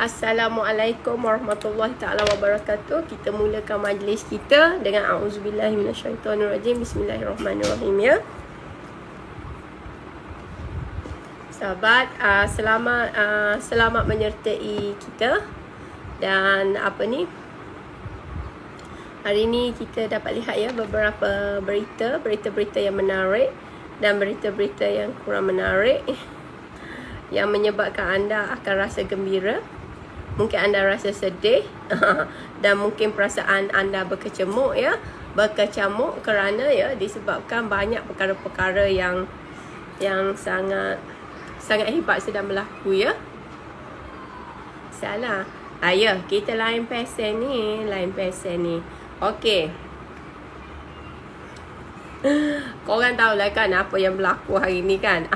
Assalamualaikum warahmatullahi taala wabarakatuh. Kita mulakan majlis kita dengan auzubillahi minasyaitonirrajim. Bismillahirrahmanirrahim ya. Sahabat, selamat menyertai kita. Dan hari ni kita dapat lihat ya beberapa berita-berita yang menarik dan berita-berita yang kurang menarik yang menyebabkan anda akan rasa gembira. Mungkin anda rasa sedih dan mungkin perasaan anda berkecamuk ya. Berkecamuk kerana ya disebabkan banyak perkara-perkara yang sangat hebat sedang berlaku ya. Salah. Ya, kita lain pesen ni. Okey. Korang tahulah kan apa yang berlaku hari ni kan.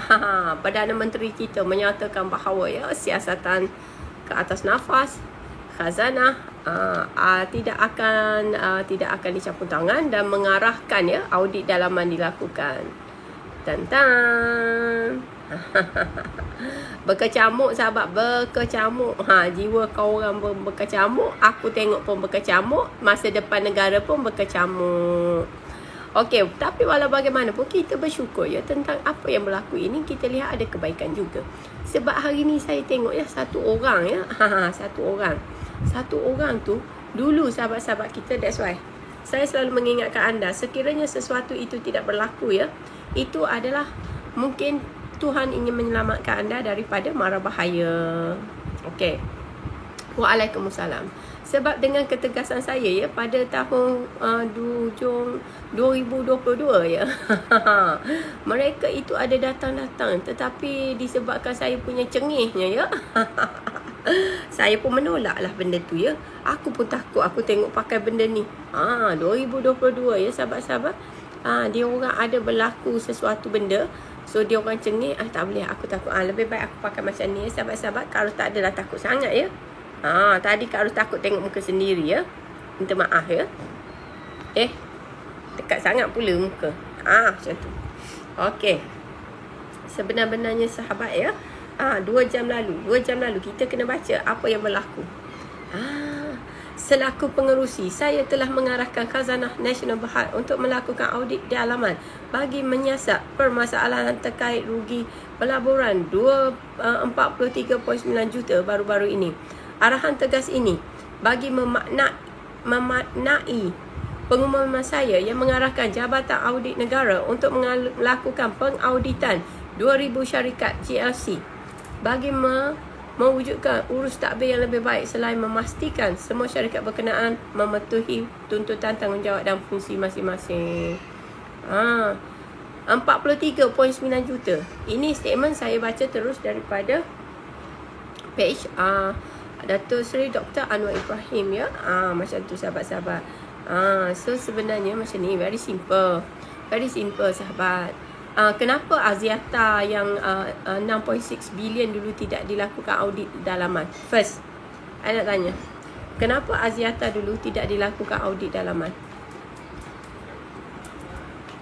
Perdana Menteri kita menyatakan bahawa ya siasatan ke atas nafas khazanah tidak akan dicampur tangan dan mengarahkan ya audit dalaman dilakukan. Tentang berkecamuk sahabat, berkecamuk. Jiwa kau orang pun berkecamuk, aku tengok pun berkecamuk, masa depan negara pun berkecamuk. Okey, tapi walau bagaimanapun kita bersyukur ya tentang apa yang berlaku ini. Kita lihat ada kebaikan juga. Sebab hari ni saya tengok ya satu orang tu dulu sahabat-sahabat kita. That's why saya selalu mengingatkan anda, sekiranya sesuatu itu tidak berlaku ya, itu adalah mungkin Tuhan ingin menyelamatkan anda daripada mara bahaya. Okey. Waalaikumsalam. Sebab dengan ketegasan saya ya pada tahun 2022 ya. Mereka itu ada datang-datang, tetapi disebabkan saya punya cengihnya ya. Saya pun menolaklah benda tu ya. Aku pun takut aku tengok pakai benda ni. 2022 ya sahabat-sahabat. Dia orang ada berlaku sesuatu benda. So dia orang cengih, tak boleh, aku takut. Lebih baik aku pakai macam ni ya sahabat-sahabat. Kalau tak adalah takut sangat ya. Tadi Kak Arus takut tengok muka sendiri ya. Minta maaf ya. Dekat sangat pula muka. Macam tu. Okey. Sebenar-benarnya sahabat ya. 2 jam lalu kita kena baca apa yang berlaku. Selaku pengerusi, saya telah mengarahkan Khazanah Nasional Berhad untuk melakukan audit dalaman bagi menyiasat permasalahan terkait rugi pelaburan 43.9 juta baru-baru ini. Arahan tegas ini bagi memaknai pengumuman saya yang mengarahkan Jabatan Audit Negara untuk melakukan pengauditan 2,000 syarikat GLC bagi mewujudkan urus takbir yang lebih baik selain memastikan semua syarikat berkenaan mematuhi tuntutan tanggungjawab dan fungsi masing-masing. 43.9 juta. Ini statement saya baca terus daripada page Datuk Seri Dr. Anwar Ibrahim ya. Macam tu sahabat-sahabat. So sebenarnya macam ni, very simple sahabat. Kenapa Axiata yang 6.6 bilion dulu tidak dilakukan audit dalaman? First, saya nak tanya, kenapa Axiata dulu tidak dilakukan audit dalaman?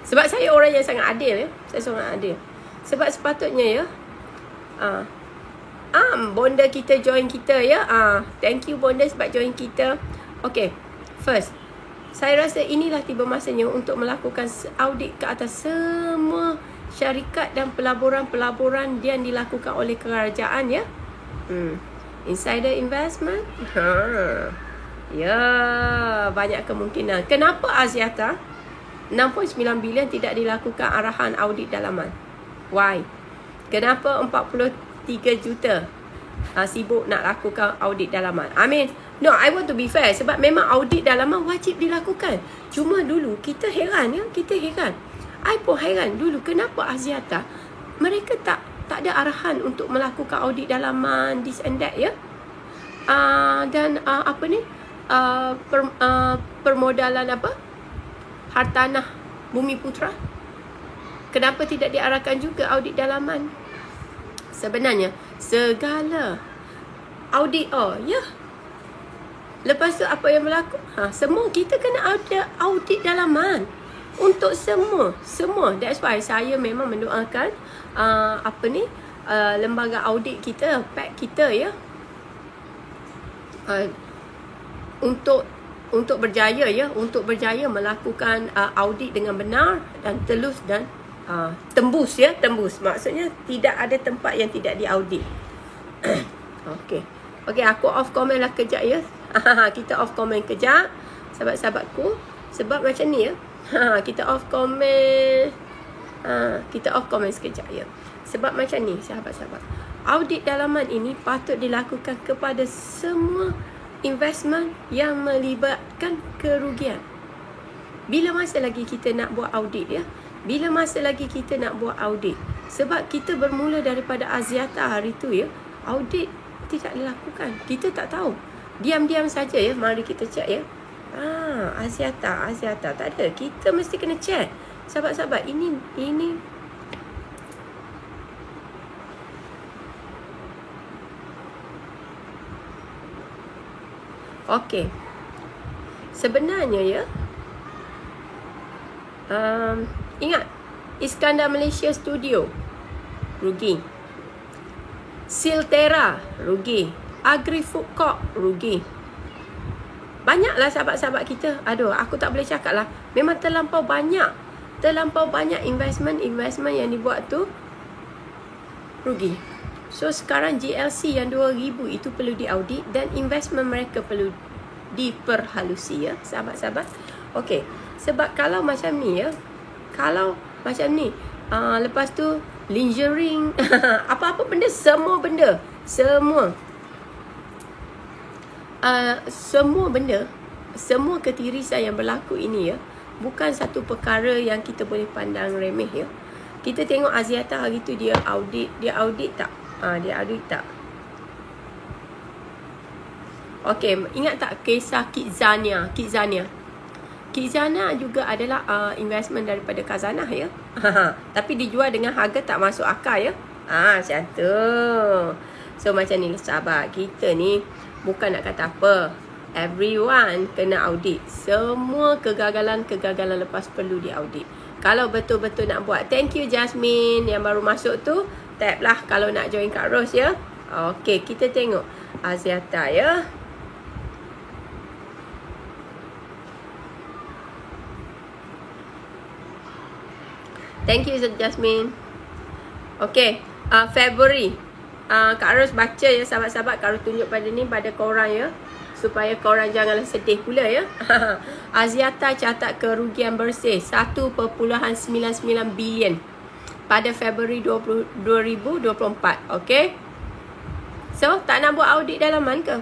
Sebab saya orang yang sangat adil ya. Sebab sepatutnya ya, bonda kita join kita ya. Thank you bonda sebab join kita. Okay, first, saya rasa inilah tiba masanya untuk melakukan audit ke atas semua syarikat dan pelaburan-pelaburan yang dilakukan oleh kerajaan ya. Insider investment. Ya, banyak kemungkinan. Kenapa Axiata 6.9 bilion tidak dilakukan arahan audit dalaman? Why? Kenapa 43 juta sibuk nak lakukan audit dalaman? No, I want to be fair. Sebab memang audit dalaman wajib dilakukan. Cuma dulu kita heran ya. I pun heran dulu kenapa Axiata mereka tak ada arahan untuk melakukan audit dalaman, this and that ya. Dan permodalan hartanah Bumi Putra. Kenapa tidak diarahkan juga audit dalaman? Sebenarnya segala audit ya. Lepas tu apa yang berlaku? Semua kita kena ada audit dalaman untuk semua. That's why saya memang mendoakan lembaga audit kita, PAC kita ya, untuk berjaya ya, untuk berjaya melakukan audit dengan benar dan telus dan tembus ya, tembus. Maksudnya tidak ada tempat yang tidak diaudit. Okey. Okey, aku off comment lah kejap ya. Kita off comment kejap, sahabat-sahabatku. Sebab macam ni ya. Kita off comment. Kita off comment sekejap ya. Sebab macam ni sahabat-sahabat. Audit dalaman ini patut dilakukan kepada semua investment yang melibatkan kerugian. Bila masa lagi kita nak buat audit ya? Bila masa lagi kita nak buat audit? Sebab kita bermula daripada Axiata hari tu ya. Audit tidak dilakukan. Kita tak tahu. Diam-diam saja ya. Mari kita cek ya. Axiata tak ada. Kita mesti kena cek. Sahabat-sahabat, ini okey. Sebenarnya ya, ingat, Iskandar Malaysia Studio rugi, Siltera rugi, Agri Food Corp rugi. Banyaklah sahabat-sahabat kita. Aduh, aku tak boleh cakap lah. Memang terlampau banyak investment yang dibuat tu rugi. So sekarang GLC yang 2000 itu perlu diaudit dan investment mereka perlu diperhalusi ya, sahabat-sahabat. Okey, sebab kalau macam ni ya, kalau macam ni, lepas tu lingering, apa-apa benda, semua ketirisan yang berlaku ini ya, bukan satu perkara yang kita boleh pandang remeh ya. Kita tengok Axiata hari tu dia audit tak? Dia audit tak? Okey, ingat tak kisah Kidzania juga adalah investment daripada Khazanah ya. Tapi dijual dengan harga tak masuk akal ya. Macam tu. So macam ni sahabat, kita ni bukan nak kata apa, everyone kena audit. Semua kegagalan lepas perlu diaudit. Kalau betul-betul nak buat. Thank you Jasmine yang baru masuk tu. Tap lah kalau nak join Kak Ros ya. Okey, kita tengok Axiata ya. Thank you Jasmine. Okey, February. Kak Ros baca ya sahabat-sahabat. Kak Ros tunjuk pada ni pada korang ya, supaya korang janganlah sedih pula ya. Axiata catat kerugian bersih 1.99 bilion pada Februari 2024. Okey. So, tak nak buat audit dalaman ke?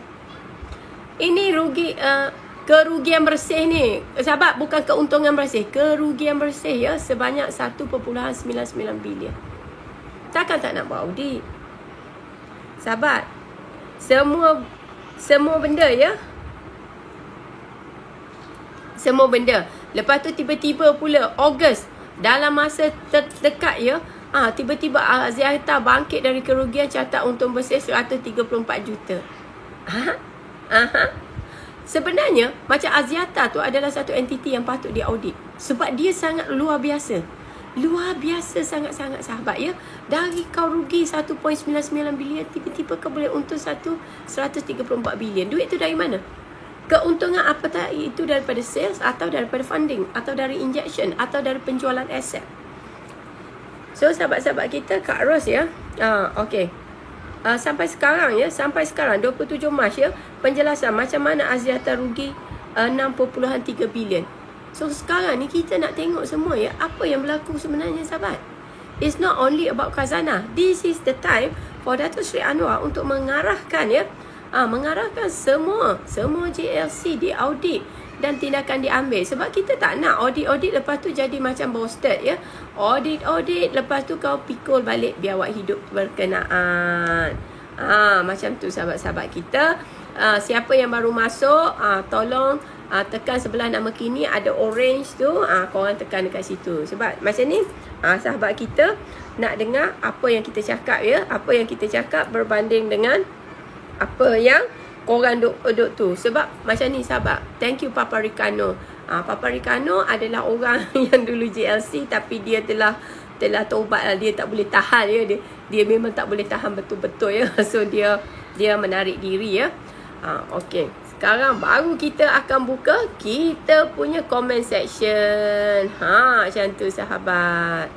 Ini rugi, kerugian bersih ni. Sahabat, bukan keuntungan bersih. Kerugian bersih ya, sebanyak 1.99 bilion. Takkan tak nak buat audit? Sahabat, semua benda ya. Semua benda. Lepas tu tiba-tiba pula Ogos, dalam masa terdekat ya, tiba-tiba Axiata bangkit dari kerugian, catat untung bersih 134 juta. Sebenarnya macam Axiata tu adalah satu entiti yang patut diaudit. Sebab dia sangat luar biasa. Luar biasa sangat-sangat sahabat ya. Dari kau rugi 1.99 bilion, tiba-tiba kau boleh untung 134 bilion. Duit tu dari mana? Keuntungan apa tak itu, daripada sales atau daripada funding atau dari injection atau dari penjualan aset. So sahabat-sahabat kita, Kak Ros ya. Okey. Sampai sekarang ya, 27 Mac ya, penjelasan macam mana Axiata rugi 6.3 bilion. So sekarang ni kita nak tengok semua ya, apa yang berlaku sebenarnya sahabat. It's not only about Khazanah. This is the time for Datuk Seri Anwar untuk mengarahkan ya, mengarahkan semua GLC diaudit dan tindakan diambil. Sebab kita tak nak audit lepas tu jadi macam Bosted ya. Audit lepas tu kau pikul balik biawak hidup berkenaan. Macam tu sahabat-sahabat kita. Siapa yang baru masuk, tolong tekan sebelah nama kini ada orange tu, korang tekan dekat situ. Sebab macam ni, sahabat kita nak dengar apa yang kita cakap ya. Apa yang kita cakap berbanding dengan apa yang korang duk tu. Sebab macam ni sahabat. Thank you Papa Ricano. Papa Ricano adalah orang yang dulu GLC tapi dia telah taubat lah. Dia tak boleh tahan ya. Dia memang tak boleh tahan betul-betul ya. So dia menarik diri ya. Okey. Sekarang baru kita akan buka kita punya comment section. Macam tu sahabat.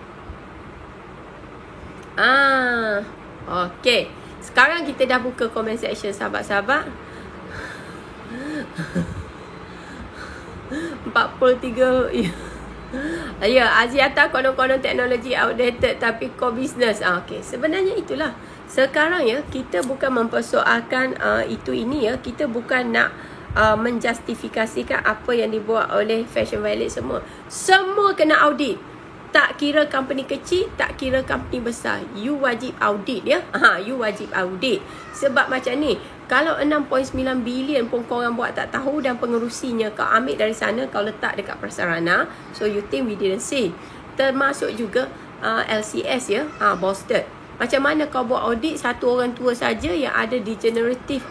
Okey. Sekarang kita dah buka comment section sahabat-sahabat. 43. Ya, Aziata konon-konon teknologi outdated tapi core business. Okey, sebenarnya itulah. Sekarang ya, kita bukan mempersoalkan itu ini ya. Kita bukan nak menjustifikasikan apa yang dibuat oleh Fashion Violet semua. Semua kena audit. Tak kira company kecil, tak kira company besar. You wajib audit ya. You wajib audit. Sebab macam ni, kalau 6.9 bilion pun korang buat tak tahu dan pengerusinya kau ambil dari sana, kau letak dekat prasarana. So you think we didn't see. Termasuk juga LCS ya, Boston. Macam mana kau buat audit satu orang tua saja yang ada degenerative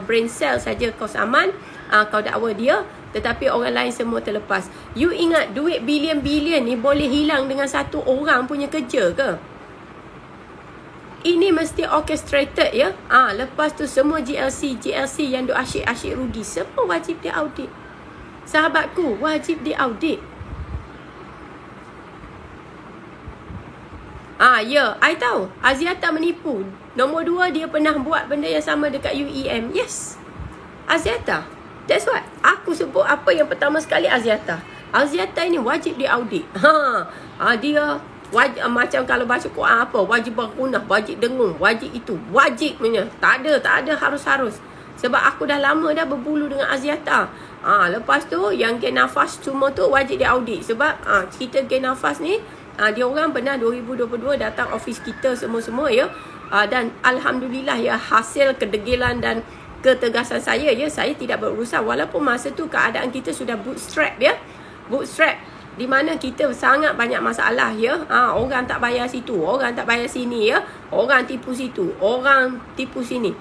brain cell saja kau saman, kau dakwa dia, tetapi orang lain semua terlepas. You ingat duit bilion-bilion ni boleh hilang dengan satu orang punya kerja ke? Ini mesti orchestrated ya. Lepas tu semua GLC yang duk asyik-asyik rugi, semua wajib diaudit. Sahabatku, wajib diaudit. Ya, I tahu Aziata menipu. Nombor 2, dia pernah buat benda yang sama dekat UEM. Yes, Aziata. That's what aku sebut. Apa yang pertama sekali, Aziata ini wajib diaudit. Dia wajib, macam kalau baca Quran apa, wajib bergunah, wajib dengung, wajib itu, wajib punya. Tak ada harus. Sebab aku dah lama dah berbulu dengan Aziata. Lepas tu yang gain nafas semua tu wajib diaudit. Sebab kita gain nafas ni, dia orang pernah 2022 datang office kita semua-semua ya. Dan Alhamdulillah ya, hasil kedegilan dan ketegasan saya ya, saya tidak berurusan. Walaupun masa tu keadaan kita sudah bootstrap ya. Bootstrap, di mana kita sangat banyak masalah ya. Orang tak bayar situ, orang tak bayar sini ya. Orang tipu situ, orang tipu sini.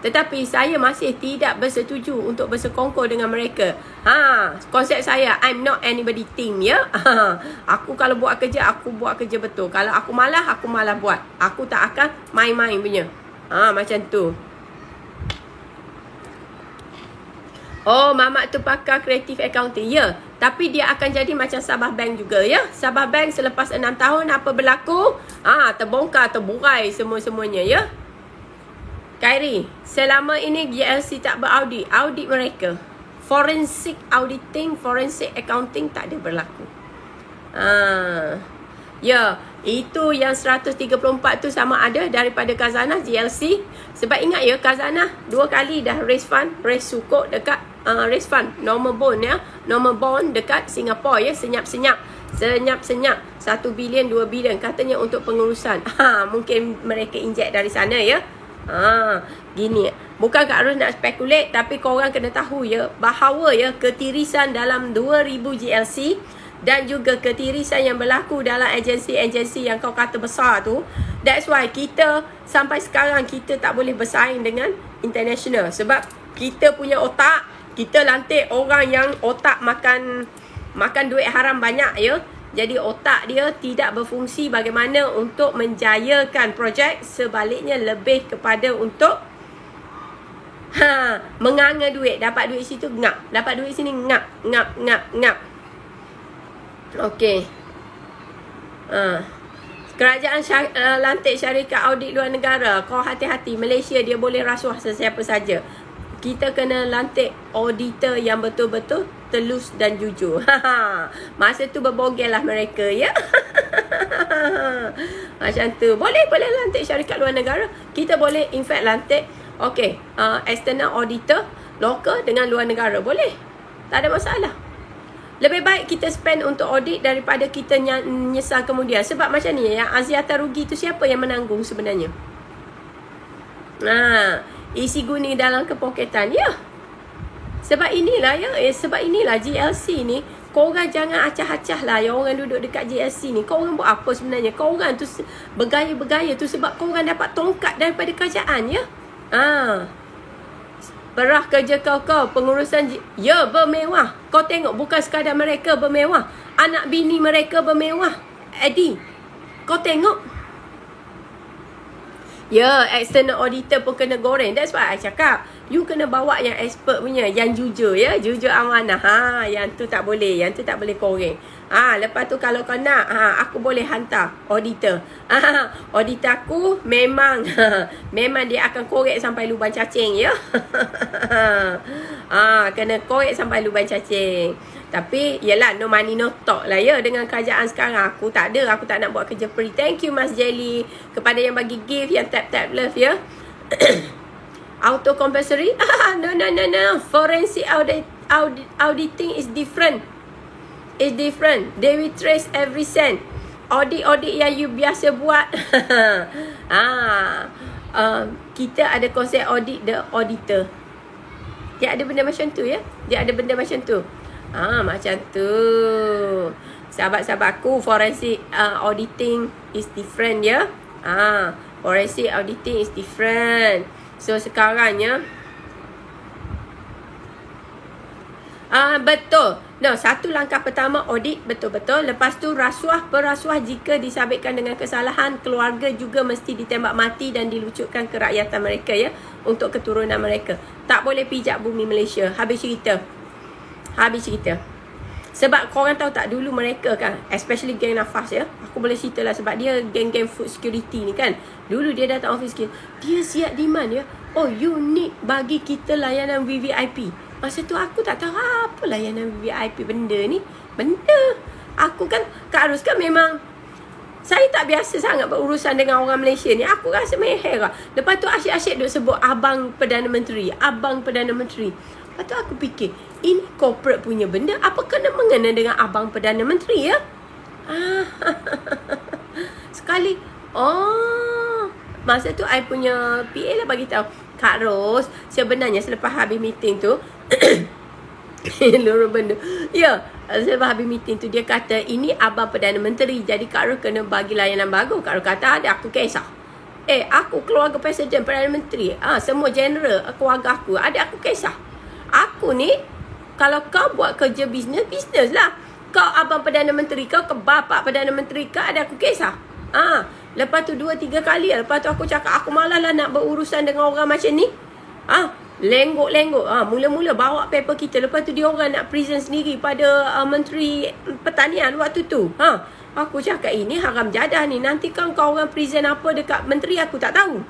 Tetapi saya masih tidak bersetuju untuk bersekongkol dengan mereka. Konsep saya, I'm not anybody team ya. Aku kalau buat kerja, aku buat kerja betul. Kalau aku malah buat. Aku tak akan main-main punya. Macam tu. Oh, Mamat tu pakar creative accounting. Ya, tapi dia akan jadi macam Sabah Bank juga ya. Sabah Bank selepas 6 tahun apa berlaku? Terbongkar, terburai semua-semuanya ya. Khairi, selama ini GLC tak beraudit. Audit mereka. Forensic auditing, forensic accounting tak ada berlaku. Ya, itu yang 134 tu sama ada daripada Khazanah GLC. Sebab ingat ya, Khazanah 2 kali dah raise fund, raise sukuk dekat raise fund normal bond ya. Normal bond dekat Singapura ya, senyap-senyap 1 bilion 2 bilion katanya untuk pengurusan. Mungkin mereka inject dari sana ya. Gini, bukan Kak Ros nak spekulate, tapi korang kena tahu ya, bahawa ya ketirisan dalam 2000 GLC dan juga ketirisan yang berlaku dalam agensi-agensi yang kau kata besar tu. That's why kita sampai sekarang kita tak boleh bersaing dengan international. Sebab kita punya otak, kita lantik orang yang otak makan duit haram banyak ya. Jadi otak dia tidak berfungsi bagaimana untuk menjayakan projek. Sebaliknya lebih kepada untuk menganga duit. Dapat duit situ ngap, dapat duit sini ngap. Okey. Kerajaan lantik syarikat audit luar negara. Kau hati-hati, Malaysia dia boleh rasuah sesiapa saja. Kita kena lantik auditor yang betul-betul telus dan jujur. Masa tu berbogel lah mereka ya. Macam tu. Boleh lantik syarikat luar negara. Kita boleh in fact lantik external auditor lokal dengan luar negara. Boleh. Tak ada masalah. Lebih baik kita spend untuk audit daripada kita nyesal kemudian. Sebab macam ni, yang Aziata rugi tu siapa yang menanggung sebenarnya? Isi guni dalam kepoketan ya. Sebab inilah ya, sebab inilah GLC ni, korang jangan acah-acah lah yang orang duduk dekat GLC ni. Korang buat apa sebenarnya? Korang tu bergaya-bergaya tu sebab korang dapat tongkat daripada kerajaan ya. Berah kerja kau pengurusan ya bermewah. Kau tengok, bukan sekadar mereka bermewah, anak bini mereka bermewah. Eddie, kau tengok. Ya, external auditor pun kena goreng. That's why I cakap, you kena bawa yang expert punya, yang jujur ya, jujur amanah. Yang tu tak boleh, yang tu tak boleh goreng. Lepas tu kalau kau nak, aku boleh hantar auditor. Auditor aku memang memang dia akan korek sampai lubang cacing ya. Kena korek sampai lubang cacing. Tapi yelah, no money no talk lah ya. Dengan kerajaan sekarang aku tak ada, aku tak nak buat kerja free. Thank you Mas Jelly kepada yang bagi gift, yang tap love ya. Auto compulsory? No. Forensic auditing is different. It's different. They will trace every cent. Audit yang you biasa buat. Kita ada konsep audit the auditor. Dia ada benda macam tu ya. Dia ada benda macam tu. Macam tu. Sahabat-sahabat aku, forensic auditing is different ya. Forensic auditing is different. So sekarang ya. Betul. No, satu langkah pertama audit betul-betul. Lepas tu perasuah jika disabitkan dengan kesalahan, keluarga juga mesti ditembak mati dan dilucutkan kerakyatan mereka ya, untuk keturunan mereka. Tak boleh pijak bumi Malaysia. Habis cerita. Sebab korang tahu tak, dulu mereka kan, especially geng Nafas ya, aku boleh cerita lah sebab dia geng-geng food security ni kan. Dulu dia datang office kita, dia siap demand ya, oh you need bagi kita layanan VVIP. Masa tu aku tak tahu apa layanan VVIP benda ni. Aku kan, Kak Ros kan memang, saya tak biasa sangat berurusan dengan orang Malaysia ni. Aku rasa meher lah. Lepas tu asyik-asyik duk sebut Abang Perdana Menteri. Lepas tu aku fikir, ini corporate punya benda, apa kena mengena dengan Abang Perdana Menteri ya? Sekali, masa tu I punya PA lah bagi tahu, Kak Ros, sebenarnya selepas habis meeting tu, loro benda. Ya, selepas habis meeting tu dia kata, ini Abang Perdana Menteri, jadi Kak Ros kena bagi layanan bagus. Kak Ros kata, ada aku kisah. Aku keluarga Presiden, Perdana Menteri, semua general keluarga aku, ada aku kisah. Aku ni, kalau kau buat kerja bisnes lah. Kau Abang Perdana Menteri, kau ke bapak Perdana Menteri, kau ada aku kisah. Lepas tu 2-3 kali. Lepas tu aku cakap, aku malas lah nak berurusan dengan orang macam ni. Lenggok-lenggok. Mula-mula bawa paper kita. Lepas tu dia orang nak present sendiri pada Menteri Pertanian waktu tu. Aku cakap, ini haram jadah ni. Nanti kan kau orang present apa dekat menteri, aku tak tahu.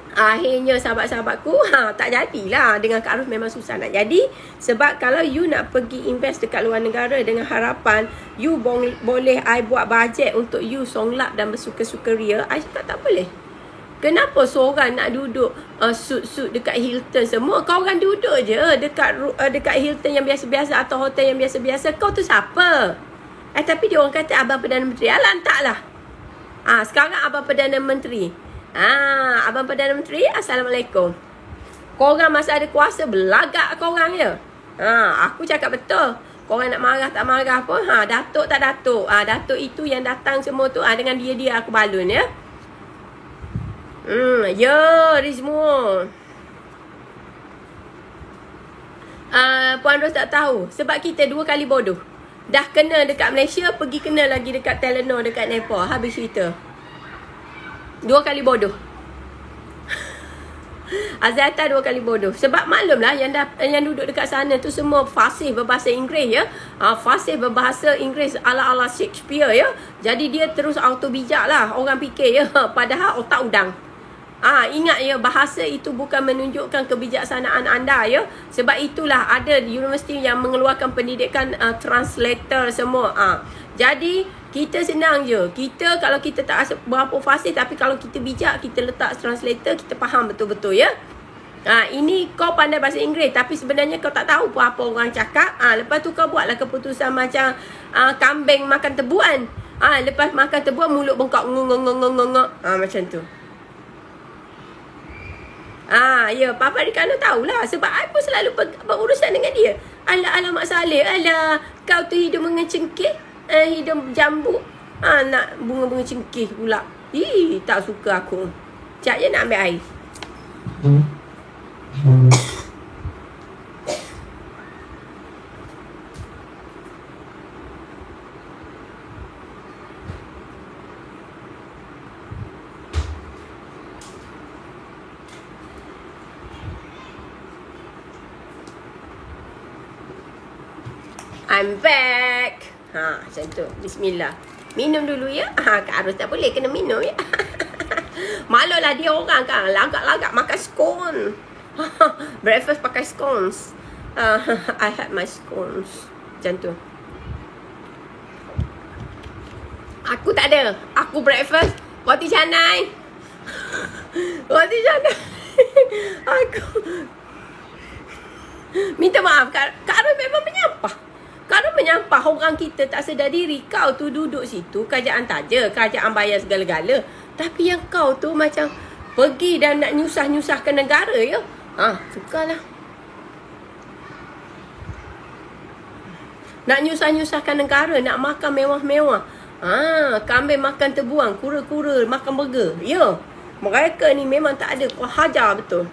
Akhirnya sahabat-sahabatku, tak jadilah. Dengan Kak Ros memang susah nak jadi. Sebab kalau you nak pergi invest dekat luar negara dengan harapan you boleh I buat bajet untuk you songlap dan bersuka-sukaria, I cakap tak boleh. Kenapa seorang nak duduk suit-suit dekat Hilton semua? Kau orang duduk je dekat Hilton yang biasa-biasa atau hotel yang biasa-biasa. Kau tu siapa? Tapi dia orang kata Abang Perdana Menteri. Lantaklah. Sekarang Abang Perdana Menteri. Abang Perdana Menteri, Assalamualaikum. Korang masa ada kuasa belagak korang je. Aku cakap betul. Korang nak marah tak marah pun, Datuk tak Datuk. Datuk itu yang datang semua tu, dengan dia aku balun ya. Rizmo. Puan Ros tak tahu. Sebab kita 2 kali bodoh. Dah kena dekat Malaysia, pergi kena lagi dekat Telenor, dekat Nepal. Habis cerita. 2 kali bodoh. Azata 2 kali bodoh. Sebab maklumlah yang duduk dekat sana tu semua fasih berbahasa Inggeris ya. Fasih berbahasa Inggeris ala-ala Shakespeare ya. Jadi dia terus auto bijak lah. Orang fikir ya. Padahal otak udang. Ingat ya, bahasa itu bukan menunjukkan kebijaksanaan anda ya. Sebab itulah ada universiti yang mengeluarkan pendidikan translator semua. Jadi kita senang je. Kita kalau kita tak rasa berapa fasih, tapi kalau kita bijak, kita letak translator, kita faham betul-betul ya. Ini kau pandai bahasa Inggeris tapi sebenarnya kau tak tahu pun apa orang cakap. Lepas tu kau buatlah keputusan macam kambing makan tebuan. Lepas makan tebuan mulut bengkak ngong macam tu. Ya, Papa Rikano tahulah. Sebab I pun selalu berurusan dengan dia. Alah Mak Saleh. Alah, kau tu hidung mengecengkih. Hidung jambu. Nak bunga-bunga cengkih pula. Tak suka aku. Cak je nak ambil air. I'm back. Macam tu. Bismillah. Minum dulu ya. Kak Ros tak boleh kena minum ya. Malulah dia orang kan. Lagak-lagak makan scone. Breakfast pakai scones. I had my scones. Macam tu. Aku tak ada. Aku breakfast roti canai. Roti canai. Aku minta maaf. Kak Ros memang menyampah. Kak Ros menyampah orang kita tak sedar diri. Kau tu duduk situ, kerajaan tak je, kerajaan bayar segala-gala. Tapi yang kau tu macam pergi dan nak nyusah-nyusahkan negara ya. Sukalah. Nak nyusah-nyusahkan negara, nak makan mewah-mewah. Kambing makan terbuang, kura-kura makan burger. Ya. Mereka ni memang tak ada. Kau hajar betul.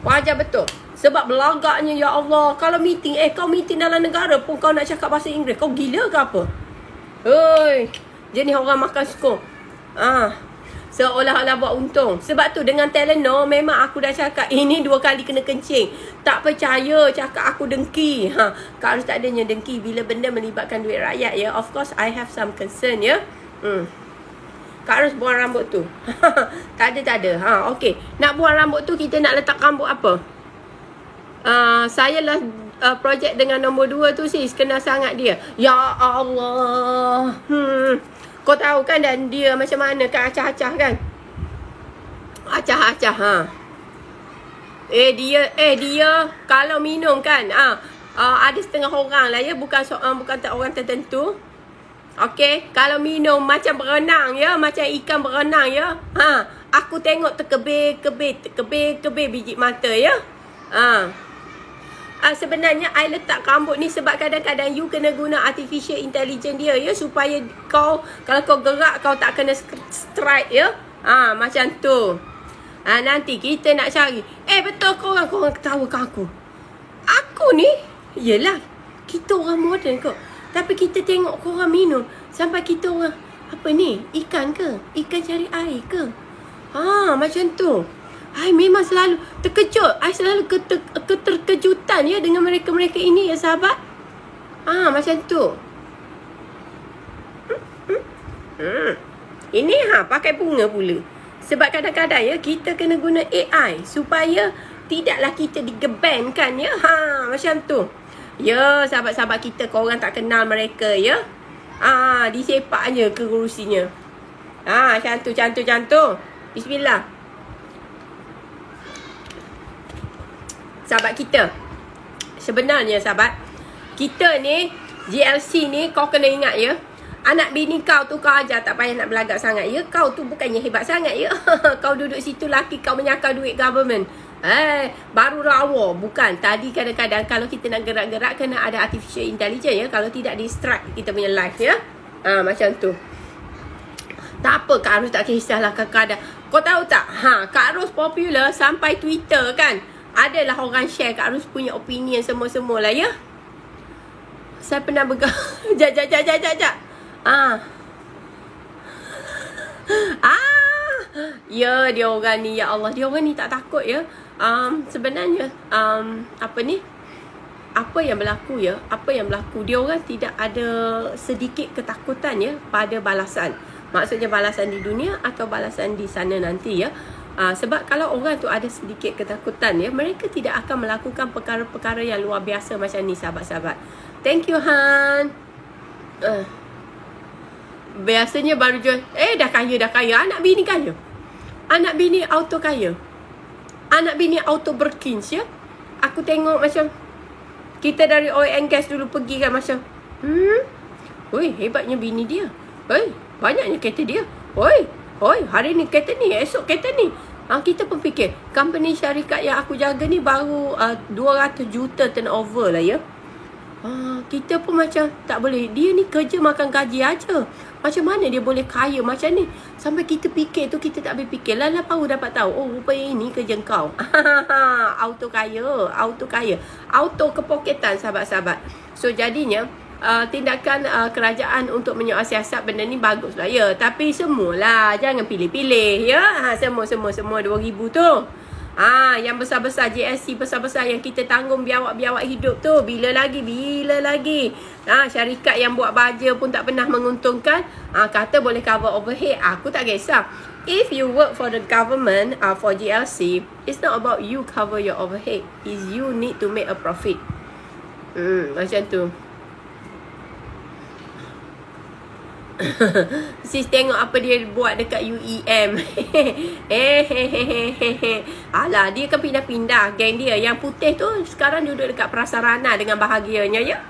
Kau hajar betul. Sebab belagaknya, ya Allah. Kalau meeting, kau meeting dalam negara pun kau nak cakap bahasa Inggeris. Kau gila ke apa? Hei. Jenis orang makan skor. Seolah-olah buat untung. Sebab tu dengan Telenor memang aku dah cakap ini 2 kali kena kencing. Tak percaya cakap aku dengki. Kak Ros tak adanya dengki bila benda melibatkan duit rakyat ya. Of course I have some concern ya. Kak Ros buang rambut tu. Tak ada. Okey. Nak buang rambut tu kita nak letak rambut apa? Saya lah projek dengan nombor 2 tu sis. Kenal sangat dia. Ya Allah. Kau tahu kan dan dia macam mana kan acah-acah kan? Acah-acah Dia kalau minum kan ada setengah orang lah ya, bukan orang tertentu. Okey, kalau minum macam berenang ya, macam ikan berenang ya. Aku tengok terkebir biji mata ya. Sebenarnya I letak rambut ni sebab kadang-kadang you kena guna artificial intelligence dia ya, supaya kau kalau kau gerak kau tak kena strike ya. Macam tu. Nanti kita nak cari. Betul korang ketawakan aku. Aku ni yelah kita orang moden kok. Tapi kita tengok korang minum sampai kita orang apa ni? Ikan ke? Ikan cari air ke? Macam tu. I memang selalu terkejut. I selalu keterkejutan ya dengan mereka-mereka ini ya sahabat. Macam tu. Ini pakai bunga pula. Sebab kadang-kadang ya kita kena guna AI supaya tidaklah kita digebankan ya. Macam tu. Ya sahabat-sahabat kita, korang tak kenal mereka ya. Disepak je kerusinya. Cantu. Bismillah. Sahabat kita, sebenarnya sahabat kita ni GLC ni kau kena ingat ya. Anak bini kau tu kau ajar tak payah nak belagak sangat ya. Kau tu bukannya hebat sangat ya. Kau duduk situ laki kau menyakar duit government. Baru rawa. Bukan. Tadi kadang-kadang kalau kita nak gerak-gerak kena ada artificial intelligence ya. Kalau tidak distract kita punya life ya. Macam tu. Tak apa, Kak Ros tak kisahlah kadang-kadang. Kau tahu tak? Kak Ros popular sampai Twitter kan. Adalah orang share Kak Ros punya opinion semua-semua lah ya. Saya pernah Jap. Ya dia orang ni, ya Allah. Dia orang ni tak takut ya. Sebenarnya apa yang berlaku ya? Dia orang tidak ada sedikit ketakutan ya pada balasan. Maksudnya balasan di dunia atau balasan di sana nanti ya. Sebab kalau orang tu ada sedikit ketakutan ya, mereka tidak akan melakukan perkara-perkara yang luar biasa macam ni sahabat-sahabat. Thank you Han. Biasanya baru jual dah kaya. Anak bini kaya. Anak bini auto kaya. Anak bini auto Birkins ya. Aku tengok macam kita dari oil and gas dulu pergi kan macam hebatnya bini dia. Banyaknya kereta dia. Hari ni kereta ni, esok kereta ni. Kita pun fikir, company syarikat yang aku jaga ni baru 200 juta turnover lah ya. Kita pun macam tak boleh. Dia ni kerja makan gaji aja. Macam mana dia boleh kaya macam ni? Sampai kita fikir tu kita tak boleh fikir. Lala baru dapat tahu, rupanya ini kerja kau. Auto kaya. Auto kepoketan sahabat-sahabat. So jadinya tindakan kerajaan untuk menyiasat benda ni baguslah ya. Tapi semualah, jangan pilih-pilih ya. Semua 2000 tu. Yang besar-besar JSC besar-besar yang kita tanggung biawak-biawak hidup tu. Bila lagi? Syarikat yang buat baja pun tak pernah menguntungkan. Kata boleh cover overhead. Aku tak kisah. If you work for the government, for GLC, it's not about you cover your overhead. It's you need to make a profit. Macam tu. Sis tengok apa dia buat dekat UEM. Alah, dia kan pindah-pindah. Geng dia yang putih tu sekarang duduk dekat Prasarana dengan bahagianya, ya.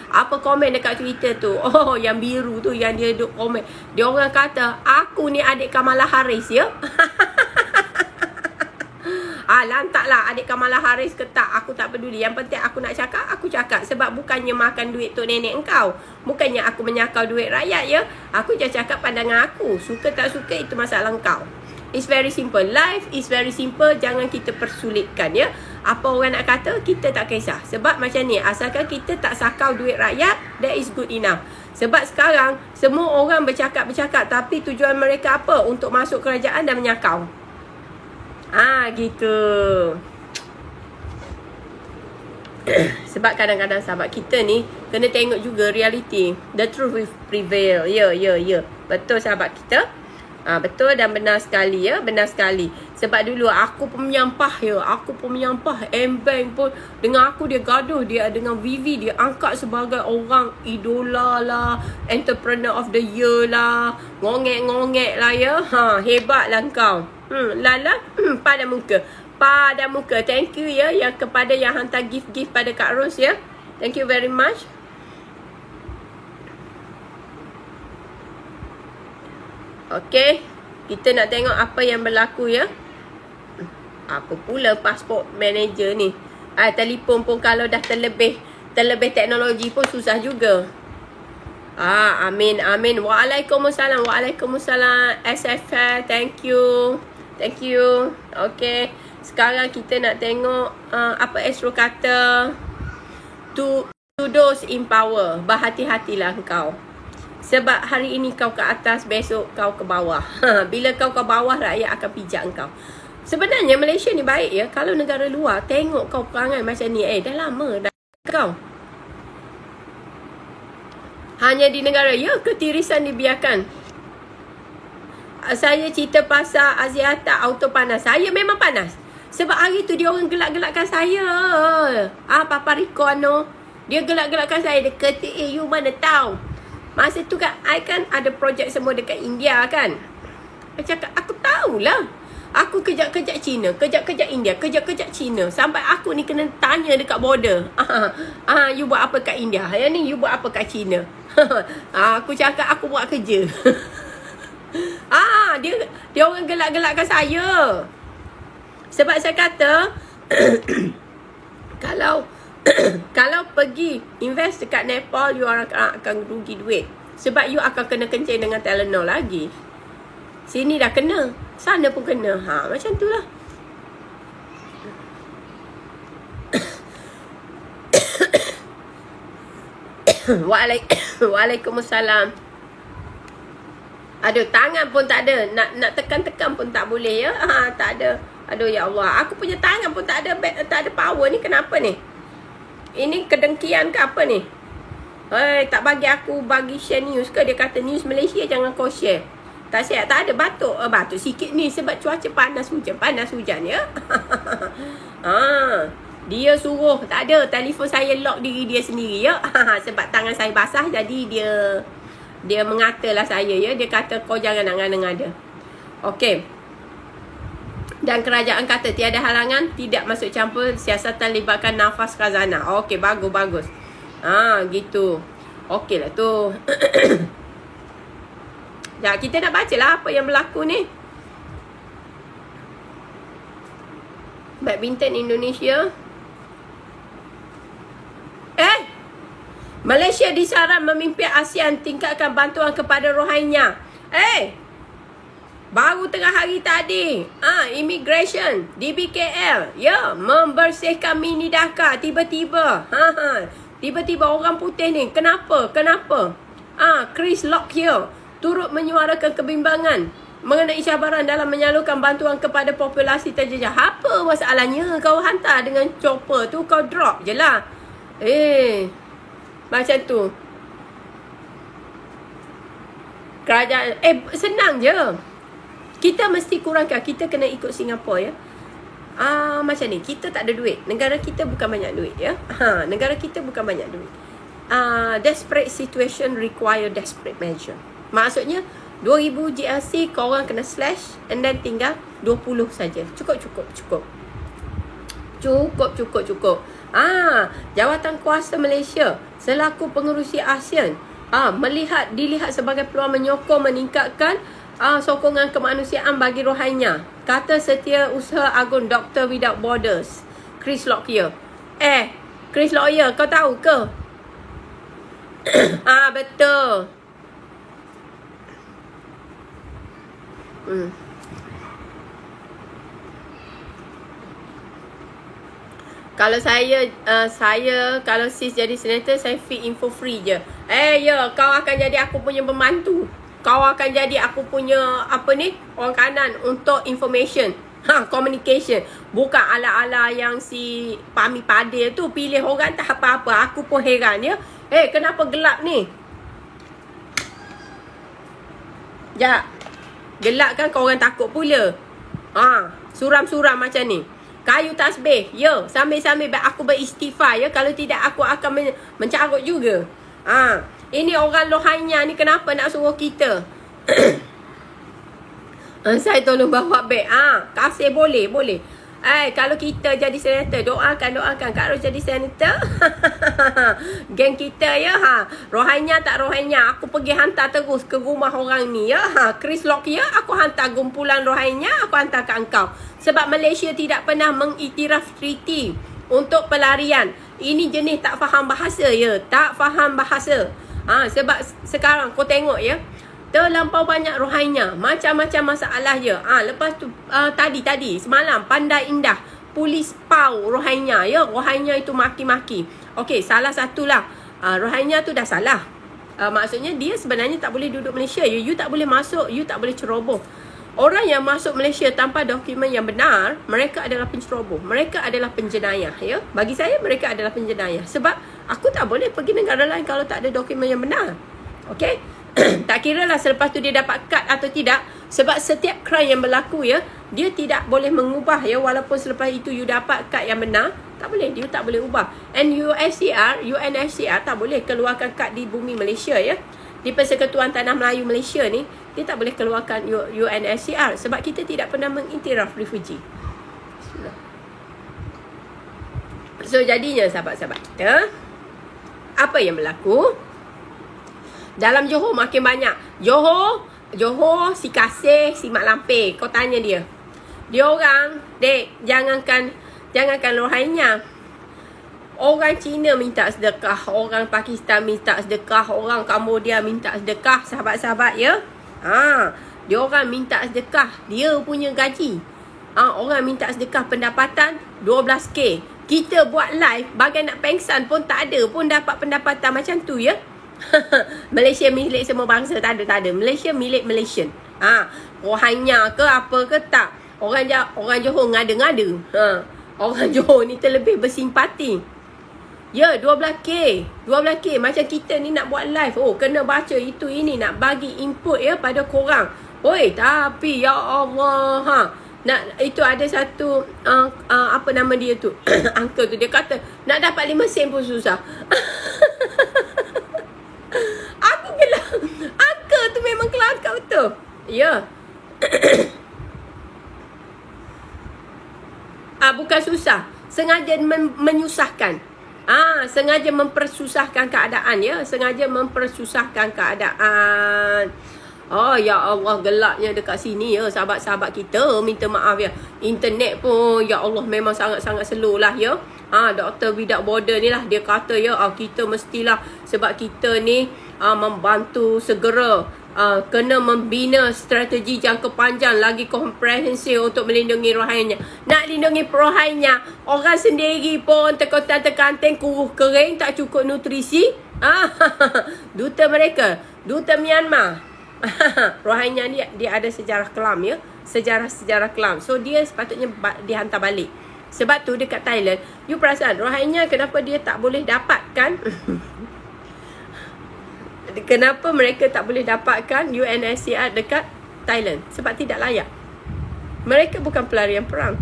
Apa komen dekat Twitter tu? Oh, yang biru tu yang dia duduk komen. Dia orang kata, aku ni adik Kamala Harris, ya. Lantaklah adik Kamala Harris ke tak, aku tak peduli. Yang penting aku nak cakap, aku cakap. Sebab bukannya makan duit tok nenek engkau. Bukannya aku menyakau duit rakyat, ya. Aku je cakap pandangan aku. Suka tak suka, itu masalah engkau. It's very simple. Life is very simple. Jangan kita persulitkan, ya. Apa orang nak kata, kita tak kisah. Sebab macam ni, asalkan kita tak sakau duit rakyat, that is good enough. Sebab sekarang, semua orang bercakap-bercakap, tapi tujuan mereka apa? Untuk masuk kerajaan dan menyakau. Gitu. Sebab kadang-kadang sahabat kita ni kena tengok juga reality. The truth will prevail. Ya. Betul sahabat kita. Betul dan benar sekali, ya. Benar sekali. Sebab dulu aku pun menyampah, ya. Aku pun menyampah. M-Bank pun dengan aku dia gaduh. Dia dengan Vivi dia angkat sebagai orang idola lah, entrepreneur of the year lah. Ngongek-ngongek lah, ya. Hebat lah kau. Pada muka. Thank you, ya, yang kepada yang hantar gift-gift pada Kak Ros, ya. Thank you very much. Okay, kita nak tengok apa yang berlaku, ya. Apa pula passport manager ni? Telefon pun kalau dah terlebih teknologi pun susah juga. Amin. Waalaikumsalam. SFL, thank you. Okay, sekarang kita nak tengok apa Astro kata. To those in power, berhati-hatilah kau. Sebab hari ini kau ke atas, besok kau ke bawah. Bila kau ke bawah, rakyat akan pijak kau. Sebenarnya Malaysia ni baik, ya. Kalau negara luar tengok kau perangai macam ni, dah lama dah kau. Hanya di negara, ya, ketirisan dibiarkan. Saya cerita pasal Aziata auto panas. Saya memang panas. Sebab hari tu dia orang gelak-gelakkan saya. Papa Rico dia gelak-gelakkan saya. Dia kata, you mana tahu. Masa tu kan, I kan ada projek semua dekat India kan. Saya cakap, aku tahulah. Aku kejap-kejap China, kejap-kejap India, kejap-kejap China. Sampai aku ni kena tanya dekat border. You buat apa kat India? Yang ni, you buat apa kat China? Aku cakap, aku buat kerja. Dia orang gelak-gelakkan saya. Sebab saya kata, kalau pergi invest dekat Nepal, you akan rugi duit. Sebab you akan kena kencing dengan Telenor lagi. Sini dah kena, sana pun kena. Macam tu lah. Waalaikumsalam. Aduh, tangan pun tak ada. Nak tekan-tekan pun tak boleh, ya. Tak ada. Aduh, ya Allah. Aku punya tangan pun tak ada power ni. Kenapa ni? Ini kedengkian ke apa ni? Tak bagi aku bagi share news ke? Dia kata news Malaysia jangan kau share. Tak siap, tak ada batuk. Batuk sikit ni sebab cuaca panas hujan, ya. Dia suruh, tak ada. Telefon saya lock diri dia sendiri, ya. Sebab tangan saya basah, jadi dia mengatalah saya, ya. Dia kata kau jangan nak ngada-ngada. Okey. Dan kerajaan kata tiada halangan, tidak masuk campur siasatan libatkan nafas khazanah. Okey, bagus. Gitu. Okey lah tu. Kita nak baca lah apa yang berlaku ni. Badminton Indonesia. Malaysia disaran memimpin ASEAN tingkatkan bantuan kepada Rohingya. Baru tengah hari tadi, immigration DBKL, ya, membersihkan mini Dhaka tiba-tiba. Tiba-tiba orang putih ni, kenapa? Chris Lockyer turut menyuarakan kebimbangan mengenai cabaran dalam menyalurkan bantuan kepada populasi terjejas. Apa masalahnya? Kau hantar dengan chopper tu, kau drop je lah. Macam tu. Kerajaan, senang je. Kita mesti kurangkan. Kita kena ikut Singapura, ya. Macam ni, kita tak ada duit. Negara kita bukan banyak duit, ya. Negara kita bukan banyak duit. Desperate situation require desperate measure. Maksudnya 2000 GLC korang kena slash, and then tinggal 20 saja. Cukup. Jawatan Kuasa Malaysia selaku pengerusi ASEAN dilihat sebagai peluang menyokong meningkatkan sokongan kemanusiaan bagi Rohingya, kata Setiausaha Agung Doctor Without Borders Chris Lockyer. Chris Lockyer, kau tahu ke? Betul. Kalau kalau sis jadi senator, saya feed info free je. Kau akan jadi aku punya pembantu. Kau akan jadi aku punya orang kanan untuk information. Communication. Bukan ala-ala yang si Pami Padil tu pilih orang tak apa-apa. Aku pun heran, ya. Kenapa gelap ni? Gelap kan, kau orang takut pula. Suram-suram macam ni. Kayu tasbih. Sambil-sambil aku beristighfar, ya. Kalau tidak, aku akan mencarut juga. Ini orang Rohingya ni kenapa nak suruh kita? Saya tolong bawa beg. Kasih boleh. Kalau kita jadi senator, doakan Kak Ros jadi senator. Geng kita, ya. Rohingya tak Rohingya, aku pergi hantar terus ke rumah orang ni, ya. Chris Lockyer, aku hantar kumpulan Rohingya, aku hantar ke engkau. Sebab Malaysia tidak pernah mengiktiraf treaty untuk pelarian. Ini jenis tak faham bahasa, ya. Tak faham bahasa. Sebab sekarang kau tengok, ya, terlampau banyak Rohingya, macam-macam masalah je. Lepas tu tadi semalam Pandai Indah, polis PAU Rohingya, ya. Rohingya itu maki-maki. Okey, salah satulah Rohingya tu dah salah. Maksudnya dia sebenarnya tak boleh duduk Malaysia. You tak boleh masuk, you tak boleh ceroboh. Orang yang masuk Malaysia tanpa dokumen yang benar, mereka adalah penceroboh. Mereka adalah penjenayah, ya. Bagi saya mereka adalah penjenayah. Sebab aku tak boleh pergi negara lain kalau tak ada dokumen yang benar. Okey? Tak kira lah selepas tu dia dapat kad atau tidak. Sebab setiap crime yang berlaku, ya, dia tidak boleh mengubah, ya. Walaupun selepas itu you dapat kad yang benar, tak boleh, dia tak boleh ubah. And UNHCR tak boleh keluarkan kad di bumi Malaysia, ya. Di Persekutuan Tanah Melayu Malaysia ni, dia tak boleh keluarkan UNHCR sebab kita tidak pernah mengiktiraf refugee. So jadinya sahabat-sahabat kita, apa yang berlaku? Dalam Johor makin banyak. Johor si Kasih, si Mak Lampir. Kau tanya dia. Dia orang, dek, jangankan Rohingya. Orang Cina minta sedekah, orang Pakistan minta sedekah, orang Cambodia minta sedekah, sahabat-sahabat, ya. Dia orang minta sedekah dia punya gaji. Orang minta sedekah pendapatan 12K. Kita buat live bagai nak pengsan pun tak ada pun dapat pendapatan macam tu, ya. Malaysia milik semua bangsa, tak ada. Malaysia milik Malaysian. Rohingya ke apa ke tak. Orang Johor ngada-ngada. Orang Johor ni terlebih bersimpati. Ya, 12K macam kita ni nak buat live. Kena baca itu ini, nak bagi input, ya, pada korang. Tapi ya Allah, itu ada satu apa nama dia tu, uncle tu, dia kata nak dapat 5 sen pun susah. Aku gelak. Uncle tu memang kelakar betul. Ya. Bukan susah, sengaja menyusahkan. Sengaja mempersusahkan keadaan, ya. Sengaja mempersusahkan keadaan. Ya Allah, gelapnya dekat sini, ya. Sahabat-sahabat kita minta maaf, ya. Internet pun, ya Allah, memang sangat-sangat slow lah, ya. Dr. Without Border ni lah, dia kata, ya, kita mestilah, sebab kita ni membantu segera kena membina strategi jangka panjang lagi komprehensif untuk melindungi Rohingya. Nak lindungi Rohingya, orang sendiri pun terkanting kuruh kering, tak cukup nutrisi. Duta mereka, duta Myanmar, Rohainya ni dia ada sejarah kelam ya. Sejarah kelam. So dia sepatutnya dihantar balik. Sebab tu dekat Thailand, you perasan Rohainya kenapa dia tak boleh dapatkan kenapa mereka tak boleh dapatkan UNHCR dekat Thailand? Sebab tidak layak. Mereka bukan pelarian perang.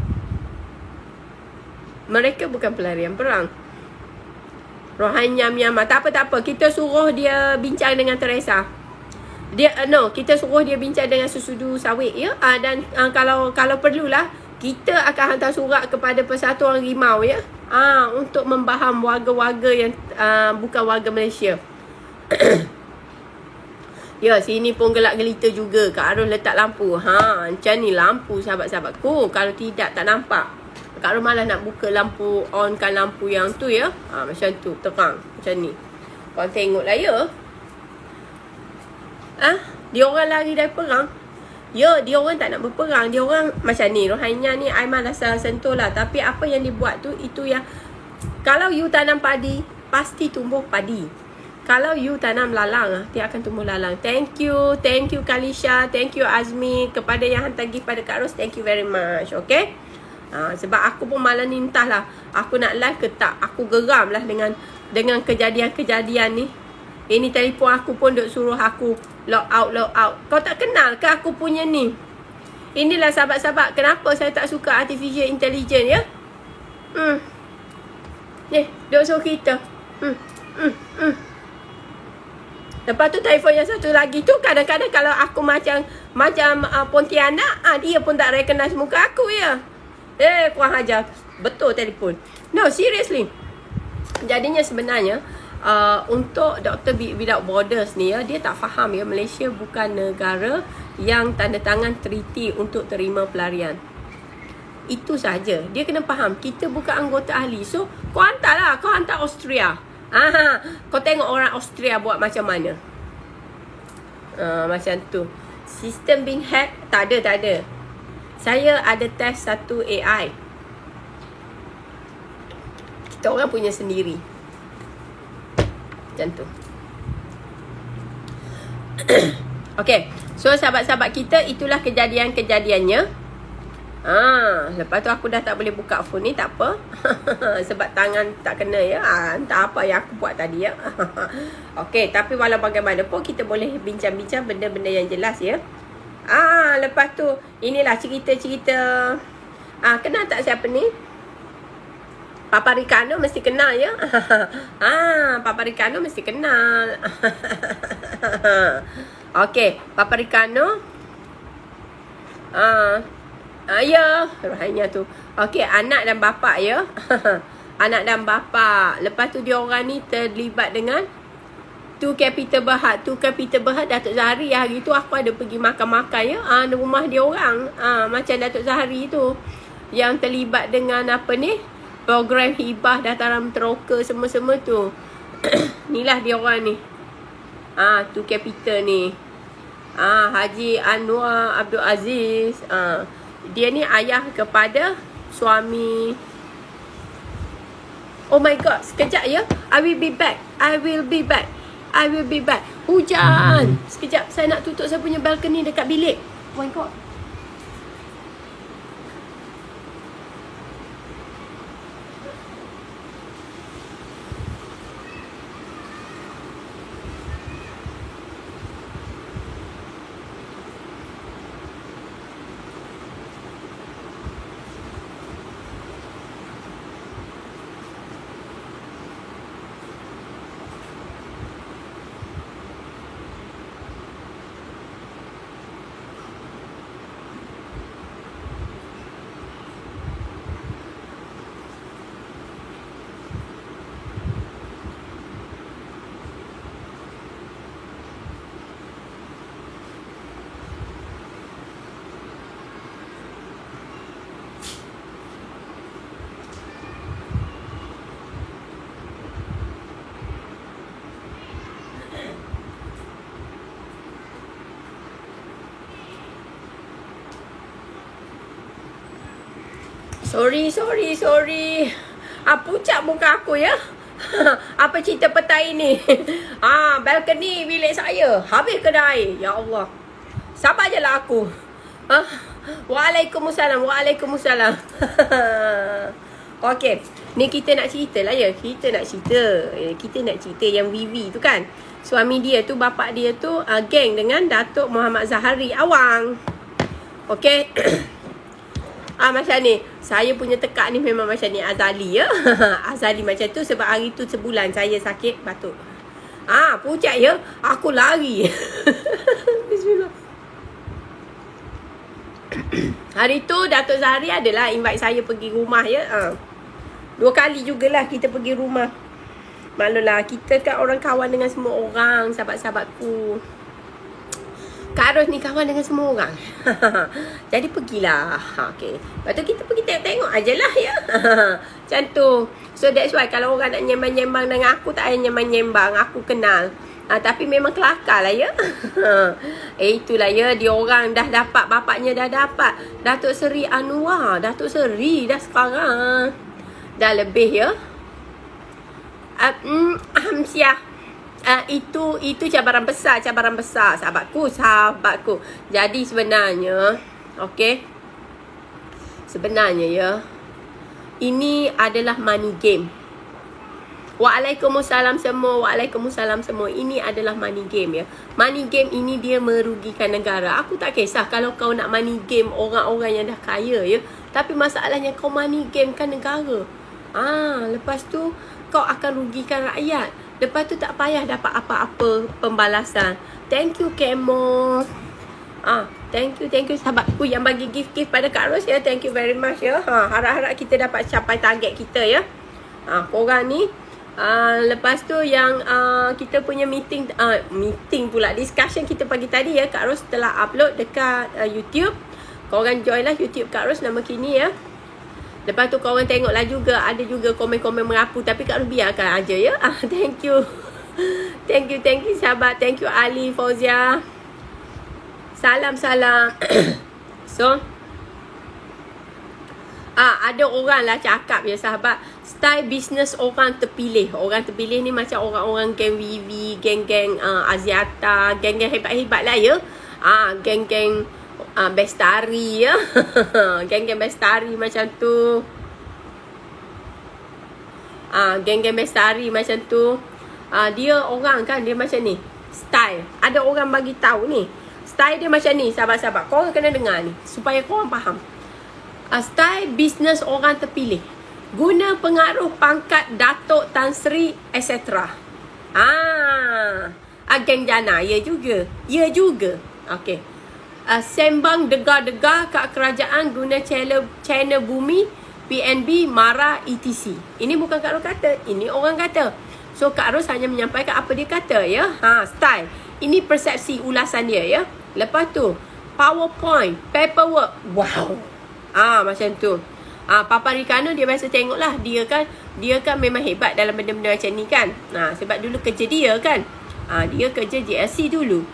Rohainya Myanmar. Tak apa. Kita suruh dia bincang dengan Teresa. Kita suruh dia bincang dengan Sesudu Sawit ya. Dan kalau perlulah, kita akan hantar surat kepada Persatuan Rimau ya. Untuk membaham warga-warga yang bukan warga Malaysia. Ya, sini pun gelap gelita juga. Kak Ros letak lampu. Macam ni lampu sahabat-sahabatku. Kalau tidak, tak nampak. Kak Ros malah nak buka lampu, onkan lampu yang tu ya. Macam tu, terang. Macam ni. Korang tengoklah ya. Dia orang lari dari perang. Ya, dia orang tak nak berperang. Dia orang macam ni. Rohainya ni, I malas sentuh lah. Tapi apa yang dibuat tu, itu yang... Kalau you tanam padi, pasti tumbuh padi. Kalau you tanam lalang, dia akan tumbuh lalang. Thank you Kalisha. Thank you Azmi. Kepada yang hantar gift pada Kak Ros, thank you very much. Okay? Sebab aku pun malah ni entahlah aku nak live ke tak. Aku geram lah dengan kejadian-kejadian ni. Ini telefon aku pun duk suruh aku log out. Kau tak kenal ke aku punya ni? Inilah sahabat-sahabat, kenapa saya tak suka artificial intelligence ya? Ni, duk suruh kita. Lepas tu telefon yang satu lagi tu, kadang-kadang kalau aku macam Pontianak, dia pun tak recognize muka aku ya. Kurang ajar. Betul telefon. No, seriously. Jadinya sebenarnya untuk Dr. Without Borders ni ya, dia tak faham ya, Malaysia bukan negara yang tanda tangan treaty untuk terima pelarian. Itu saja. Dia kena faham kita bukan anggota ahli. So kau hantarlah, kau hantar Austria. Kau tengok orang Austria buat macam mana. Macam tu. Sistem being hack, tak ada. Saya ada test satu AI. Kita orang punya sendiri. Macam tu. Okay. So sahabat-sahabat kita, itulah kejadian-kejadiannya. Lepas tu aku dah tak boleh buka phone ni, tak apa. Sebab tangan tak kena ya. Entah apa yang aku buat tadi ya. Okay, tapi walau bagaimanapun kita boleh bincang-bincang benda-benda yang jelas ya. Lepas tu inilah cerita-cerita. Kenal tak siapa ni? Papa Ricardo mesti kenal ya. Papa Ricardo mesti kenal. Okay, Papa Ricardo. Ya, Rohainya tu. Okey, anak dan bapa ya. Anak dan bapa. Lepas tu dia orang ni terlibat dengan Tu Capital Berhad. Tu Capital Berhad, Datuk Zahari. Hari tu aku ada pergi makan-makan ya. Rumah dia orang. Macam Datuk Zahari tu. Yang terlibat dengan apa ni? Program hibah dataran teroka semua-semua tu. Inilah dia orang ni. Tu Capital ni. Haji Anwar Abdul Aziz. Dia ni ayah kepada suami. Oh my god, sekejap ya. I will be back. Hujan. Sekejap, saya nak tutup saya punya balcony dekat bilik. Oh my god. Sorry. Pucat muka aku ya. Apa cerita petang ini? Balcony bilik saya habis kena air. Ya Allah. Sabar je lah aku. Waalaikumsalam. Okey. Ni kita nak cerita lah ya. Kita nak cerita yang Vivi tu kan. Suami dia tu, bapak dia tu geng dengan Datuk Muhammad Zahari Awang. Okey. Macam ni. Saya punya tekak ni memang macam ni Azali ya. Azali macam tu sebab hari tu sebulan saya sakit batuk. Pucat ya. Aku lari. Bismillah. Hari tu Datuk Zahari adalah invite saya pergi rumah ya. 2 kali jugalah kita pergi rumah. Maklumlah kita kan orang kawan dengan semua orang, sahabat-sahabatku. Kak Ros ni kawan dengan semua orang. Jadi pergilah. Okay. Lepas tu kita pergi tengok-tengok ajalah ya. Macam tu. So that's why kalau orang nak nyembang-nyembang dengan aku, tak payah nyembang-nyembang. Aku kenal. Tapi memang kelakar lah ya. Itulah ya. Dia orang dah dapat. Bapaknya dah dapat. Datuk Seri Anwar. Datuk Seri dah sekarang. Dah lebih ya. Hamsiah. Itu cabaran besar sahabatku. Jadi sebenarnya sebenarnya ya, ini adalah money game. Waalaikumsalam semua. Ini adalah money game ya. Money game ini dia merugikan negara. Aku tak kisah kalau kau nak money game orang-orang yang dah kaya ya. Tapi masalahnya kau money game kan negara. Lepas tu kau akan rugikan rakyat. Lepas tu tak payah dapat apa-apa pembalasan. Thank you Kemo. Thank you sahabatku yang bagi gift-gift pada Kak Ros ya. Thank you very much ya. Harap-harap kita dapat capai target kita ya. Korang ni. Lepas tu yang kita punya meeting pula, discussion kita pagi tadi ya. Kak Ros telah upload dekat YouTube. Korang join lah YouTube Kak Ros nama kini ya. Lepas tu korang tengoklah juga. Ada juga komen-komen merapu. Tapi Kak Ros biarkan aja ya. Thank you. Thank you sahabat. Thank you Ali, Fauzia. Salam. So ada orang lah cakap ya sahabat, style bisnes orang terpilih. Orang terpilih ni macam orang-orang geng Vivi, geng-geng Aziata, geng-geng hebat-hebat lah ya. Geng-geng Bestari ya. Geng-geng Bestari macam tu. Geng-geng Bestari macam tu. Dia orang kan, dia macam ni. Style. Ada orang bagi tahu ni. Style dia macam ni, sahabat-sahabat. Korang kena dengar ni supaya korang faham. Style bisnes orang terpilih. Guna pengaruh pangkat Datuk Tan Sri etc. Geng Jana. Ya juga. Okey. Sembang degar-degar kat kerajaan guna channel bumi PNB marah etc. Ini bukan Kak Ros kata, ini orang kata. So Kak Ros hanya menyampaikan apa dia kata ya. Style. Ini persepsi ulasan dia ya. Lepas tu PowerPoint, paperwork. Wow. Macam tu. Papa Ricardo dia biasa tengok lah. Dia kan memang hebat dalam benda-benda macam ni kan. Sebab dulu kerja dia kan. Dia kerja JLC dulu.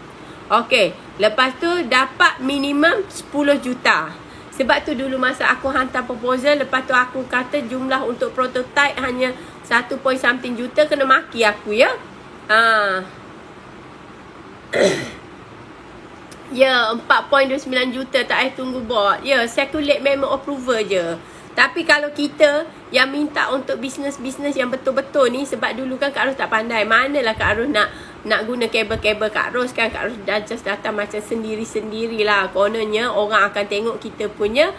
Okey. Lepas tu dapat minimum 10 juta. Sebab tu dulu masa aku hantar proposal, lepas tu aku kata jumlah untuk prototype hanya 1 point something juta, kena maki aku ya. Ya, 4.29 juta tak payah tunggu board. Ya, circulate memo approval je. Tapi kalau kita yang minta untuk bisnes-bisnes yang betul-betul ni, sebab dulu kan Kak Ros tak pandai. Manalah Kak Ros nak guna kabel-kabel Kak Ros kan. Kak Ros dah just datang macam sendiri-sendirilah. Kononnya orang akan tengok kita punya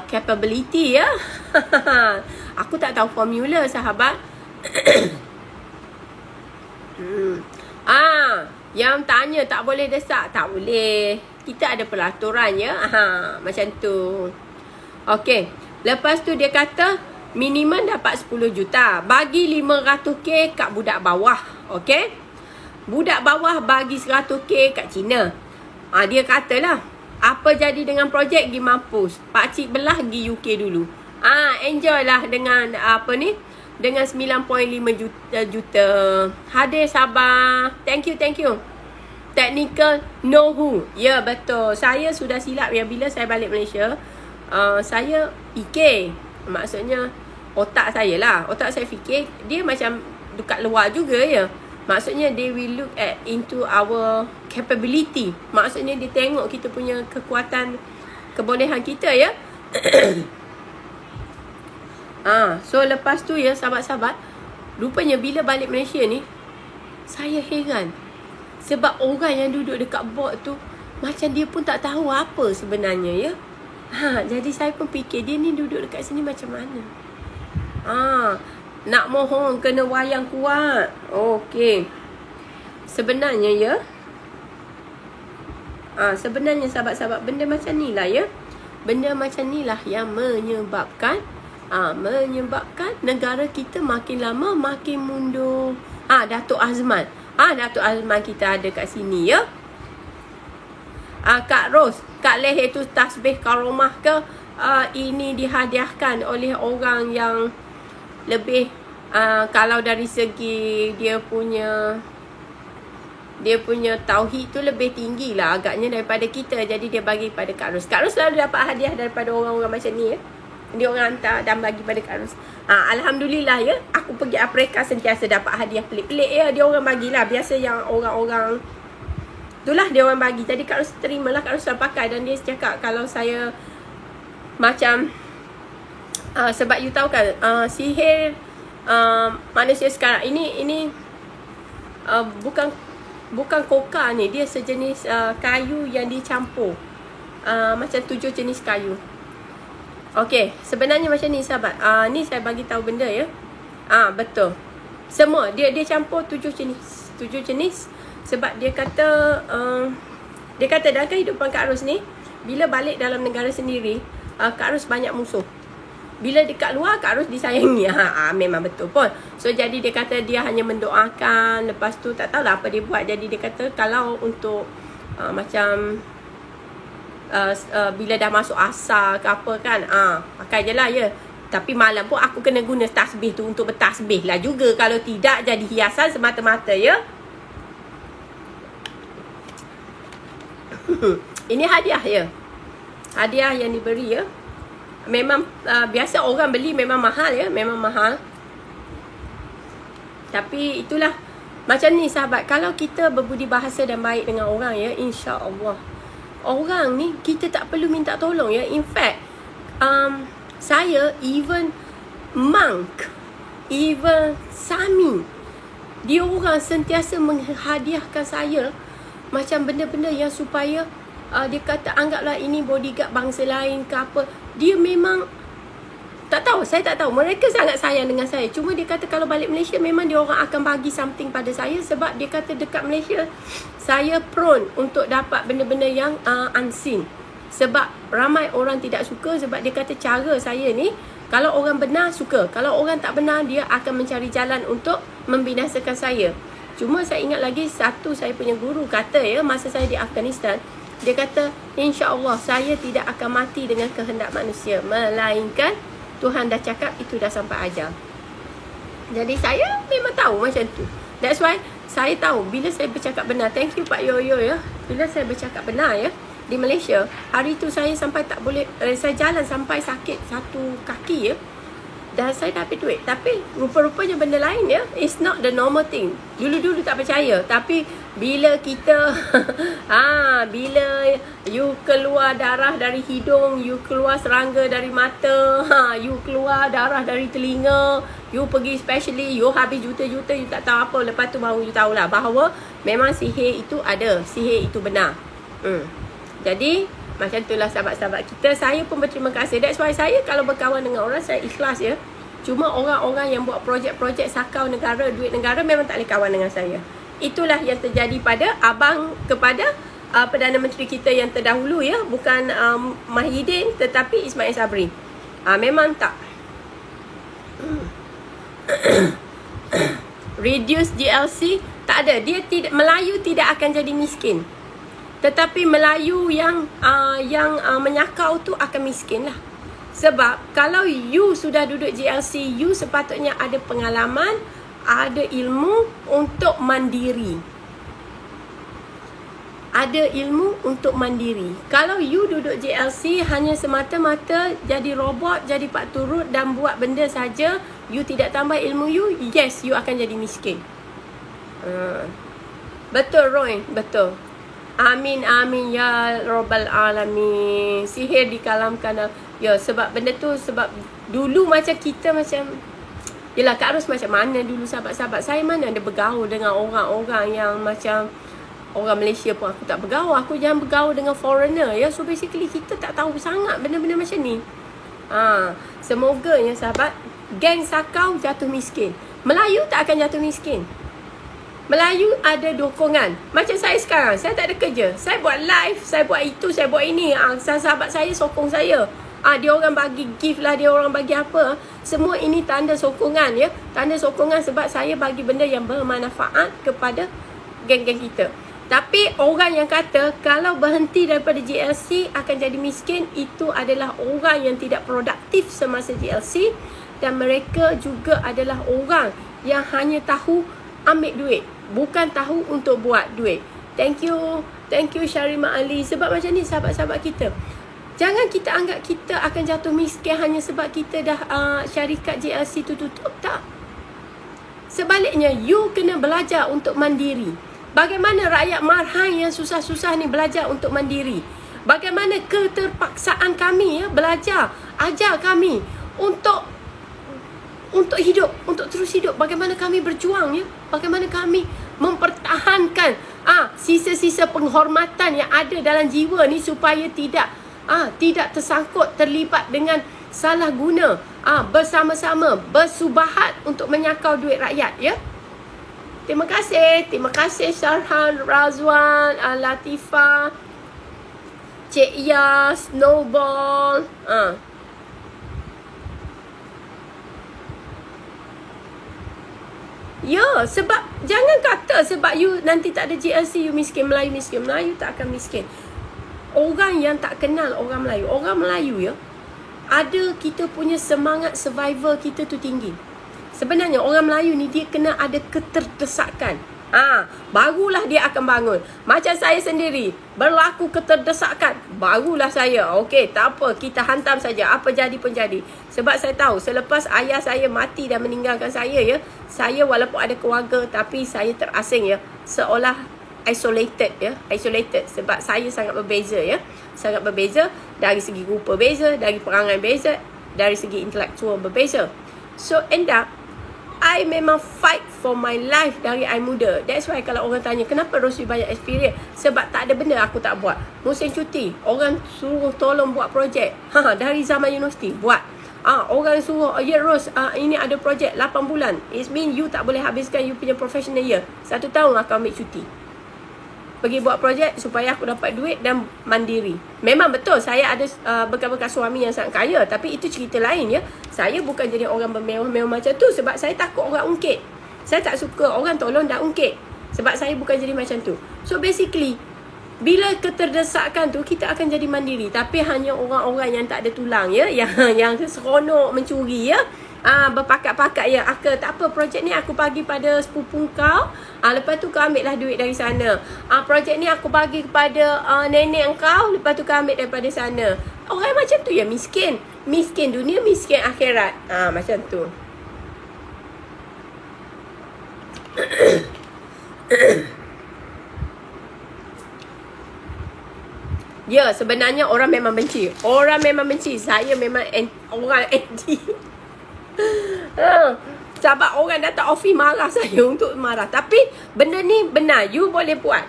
capability ya. Aku tak tahu formula sahabat. Yang tanya tak boleh desak. Tak boleh. Kita ada peraturan ya. Macam tu. Okey. Lepas tu dia kata minimum dapat 10 juta. Bagi 500k kat budak bawah. Okey. Budak bawah bagi 100k kat China. Dia katalah, apa jadi dengan projek pergi mampus. Pakcik belah pergi UK dulu. Enjoy lah dengan apa ni, dengan 9.5 juta. Hadir sabar. Thank you. Technical know who. Ya betul. Saya sudah silap ya bila saya balik Malaysia. Saya fikir, maksudnya otak saya lah. Otak saya fikir dia macam dekat luar juga ya. Maksudnya they will look at into our capability. Maksudnya dia tengok kita punya kekuatan, kebolehan kita ya. So lepas tu ya sahabat-sahabat, rupanya bila balik Malaysia ni, saya heran. Sebab orang yang duduk dekat board tu, macam dia pun tak tahu apa sebenarnya ya. Jadi saya pun fikir dia ni duduk dekat sini macam mana. Nak mohon kena wayang kuat. Okey. Sebenarnya ya. Sebenarnya sahabat-sahabat, benda macam ni lah ya. Benda macam ni lah yang menyebabkan negara kita makin lama makin mundur. Datuk Azman. Datuk Azman kita ada kat sini ya. Kak Ros, Kak Leher tu tasbih karomah ke? Ini dihadiahkan oleh orang yang lebih, kalau dari segi dia punya tauhid tu lebih tinggi lah agaknya daripada kita. Jadi dia bagi pada Kak Ros. Kak Ros selalu dapat hadiah daripada orang-orang macam ni ya. Dia orang hantar dan bagi pada Kak Ros. Alhamdulillah ya. Aku pergi Afrika sentiasa dapat hadiah pelik-pelik ya. Dia orang bagilah. Biasa yang orang-orang itulah dia orang bagi. Jadi Kak Ros terimalah. Kak Ros dah pakai. Dan dia cakap kalau saya macam sebab you tahu kan sihir manusia sekarang ini bukan koka ni. Dia sejenis kayu yang dicampur, macam 7 jenis kayu. Okey, sebenarnya macam ni sahabat. Ni saya bagi tahu benda ya. Betul. Semua dia campur 7 jenis. Sebab dia kata dalam kehidupan Kak Ros ni, bila balik dalam negara sendiri, Kak Ros banyak musuh. Bila dekat luar, Kak Ros disayangi. Memang betul pun. So jadi dia kata dia hanya mendoakan. Lepas tu tak tahulah apa dia buat. Jadi dia kata kalau untuk macam bila dah masuk asar ke apa kan, pakai je lah ya. Tapi malam pun aku kena guna tasbih tu untuk bertasbih lah juga. Kalau tidak jadi hiasan semata-mata ya. Ini hadiah ya. Hadiah yang diberi ya. Memang biasa orang beli memang mahal ya. Memang mahal. Tapi itulah. Macam ni sahabat. Kalau kita berbudi bahasa dan baik dengan orang ya, insya-Allah, orang ni kita tak perlu minta tolong ya. In fact, saya even monk, even Sami, dia orang sentiasa menghadiahkan saya macam benda-benda yang supaya dia kata anggaplah ini bodyguard bangsa lain ke apa. Dia memang tak tahu, saya tak tahu. Mereka sangat sayang dengan saya. Cuma dia kata kalau balik Malaysia memang dia orang akan bagi something pada saya. Sebab dia kata dekat Malaysia saya prone untuk dapat benda-benda yang unseen. Sebab ramai orang tidak suka. Sebab dia kata cara saya ni, kalau orang benar suka, kalau orang tak benar dia akan mencari jalan untuk membinasakan saya. Cuma saya ingat lagi satu saya punya guru kata ya, masa saya di Afghanistan, dia kata insya-Allah saya tidak akan mati dengan kehendak manusia, melainkan Tuhan dah cakap itu dah sampai ajal. Jadi saya memang tahu macam tu. That's why saya tahu bila saya bercakap benar. Thank you Pak Yoyo ya. Bila saya bercakap benar ya, di Malaysia, hari tu saya sampai tak boleh, saya jalan sampai sakit satu kaki ya. Dan saya dah habis duit. Tapi rupa-rupanya benda lain ya. It's not the normal thing. Dulu-dulu tak percaya. Tapi bila kita bila you keluar darah dari hidung, you keluar serangga dari mata, you keluar darah dari telinga, you pergi specialist, you habis juta-juta, you tak tahu apa. Lepas tu baru you tahulah bahawa memang sihir itu ada. Sihir itu benar. Jadi macam itulah sahabat-sahabat kita. Saya pun berterima kasih. That's why saya kalau berkawan dengan orang, saya ikhlas ya. Cuma orang-orang yang buat projek-projek sakau negara, duit negara, memang tak boleh kawan dengan saya. Itulah yang terjadi pada abang kepada Perdana Menteri kita yang terdahulu ya. Bukan Mahidin tetapi Ismail Sabri. Memang tak. Reduce GLC tak ada. Dia tidak, Melayu tidak akan jadi miskin. Tetapi Melayu yang menyakau tu akan miskin lah. Sebab kalau you sudah duduk GLC, you sepatutnya ada pengalaman, ada ilmu untuk mandiri. ada ilmu untuk mandiri. Kalau you duduk JLC hanya semata-mata jadi robot, jadi pak turut dan buat benda saja, you tidak tambah ilmu you, yes, you akan jadi miskin. Betul Roy, betul. Amin amin ya Rabbal Alamin. Sihir dikalamkan. Ya, sebab benda tu, sebab dulu macam kita macam, yelah Kak Ros macam mana dulu sahabat-sahabat saya mana ada bergaul dengan orang-orang yang macam orang Malaysia pun aku tak bergaul. Aku jangan bergaul dengan foreigner ya. So basically kita tak tahu sangat benda-benda macam ni. Semoga ya sahabat, geng Sakau jatuh miskin. Melayu tak akan jatuh miskin. Melayu ada dokongan. Macam saya sekarang, saya tak ada kerja. Saya buat live, saya buat itu, saya buat ini. Sahabat saya sokong saya. Dia orang bagi gift lah, dia orang bagi apa. Semua ini tanda sokongan ya. Tanda sokongan sebab saya bagi benda yang bermanfaat kepada geng-geng kita. Tapi orang yang kata kalau berhenti daripada JLC akan jadi miskin, itu adalah orang yang tidak produktif semasa JLC. Dan mereka juga adalah orang yang hanya tahu ambil duit, bukan tahu untuk buat duit. Thank you Syarimah Ali. Sebab macam ni sahabat-sahabat kita, jangan kita anggap kita akan jatuh miskin hanya sebab kita dah syarikat JLC tu tutup. Tak. Sebaliknya, you kena belajar untuk mandiri. Bagaimana rakyat marhai yang susah-susah ni belajar untuk mandiri. Bagaimana keterpaksaan kami ya belajar. Ajar kami untuk hidup, untuk terus hidup. Bagaimana kami berjuang ya. Bagaimana kami mempertahankan sisa-sisa penghormatan yang ada dalam jiwa ni supaya tidak tersangkut, terlibat dengan salah guna. Bersama-sama bersubahat untuk menyakau duit rakyat ya. Terima kasih Syarhan, Razwan, Latifah, Cik Ia, Snowball. Ya, sebab jangan kata sebab you nanti tak ada JLC you miskin. Melayu miskin. Melayu tak akan miskin. Orang yang tak kenal orang Melayu, orang Melayu ya, ada kita punya semangat survival kita tu tinggi. Sebenarnya orang Melayu ni dia kena ada keterdesakan. Barulah dia akan bangun. Macam saya sendiri, berlaku keterdesakan, barulah saya, okey, tak apa, kita hantam saja, apa jadi pun jadi. Sebab saya tahu selepas ayah saya mati dan meninggalkan saya ya, saya walaupun ada keluarga tapi saya terasing ya, seolah isolated ya, isolated sebab saya sangat berbeza ya. Sangat berbeza dari segi rupa beza, dari perangai beza, dari segi intelektual berbeza. So end up I memang fight for my life dari I muda. That's why kalau orang tanya kenapa Rosy banyak experience, sebab tak ada benda aku tak buat. Musim cuti, orang suruh tolong buat projek. Dari zaman universiti buat. Orang suruh, ya Ros, ini ada projek 8 bulan. It mean you tak boleh habiskan you punya professional year. 1 tahun aku ambil cuti, pergi buat projek supaya aku dapat duit dan mandiri. Memang betul saya ada bekas-bekas suami yang sangat kaya, tapi itu cerita lain ya. Saya bukan jadi orang bermewah-mewah macam tu sebab saya takut orang ungkit. Saya tak suka orang tolong dan ungkit. Sebab saya bukan jadi macam tu. So basically, bila keterdesakan tu kita akan jadi mandiri. Tapi hanya orang-orang yang tak ada tulang ya, yang seronok mencuri ya. Berpakat-pakat ya, tak apa, projek ni aku bagi pada sepupu kau, lepas tu kau ambil lah duit dari sana. Projek ni aku bagi kepada nenek kau, lepas tu kau ambil daripada sana. Orang macam tu ya miskin. Miskin dunia, miskin akhirat. Macam tu. Ya, sebenarnya orang memang benci. Orang memang benci. Saya memang orang anti. Sebab orang datang office marah saya untuk marah. Tapi benda ni benar, you boleh buat.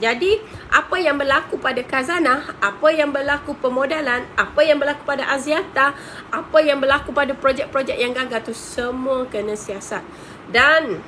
Jadi apa yang berlaku pada Khazanah, apa yang berlaku pemodalan, apa yang berlaku pada Axiata, apa yang berlaku pada projek-projek yang gagal tu, semua kena siasat. Dan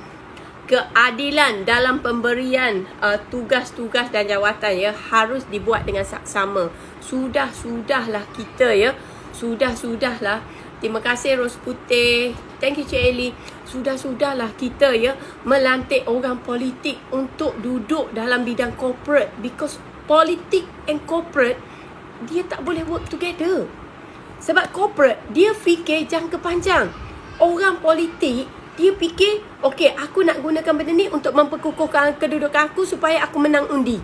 keadilan dalam pemberian tugas-tugas dan jawatan ya harus dibuat dengan saksama. Sudahlah kita ya. Sudahlah. Terima kasih Ros Putih. Thank you Cik Eli. Sudahlah kita ya melantik orang politik untuk duduk dalam bidang corporate. Because politik and corporate, dia tak boleh work together. Sebab corporate, dia fikir jangka panjang. Orang politik, dia fikir, okay, aku nak gunakan benda ni untuk memperkukuhkan kedudukan aku supaya aku menang undi.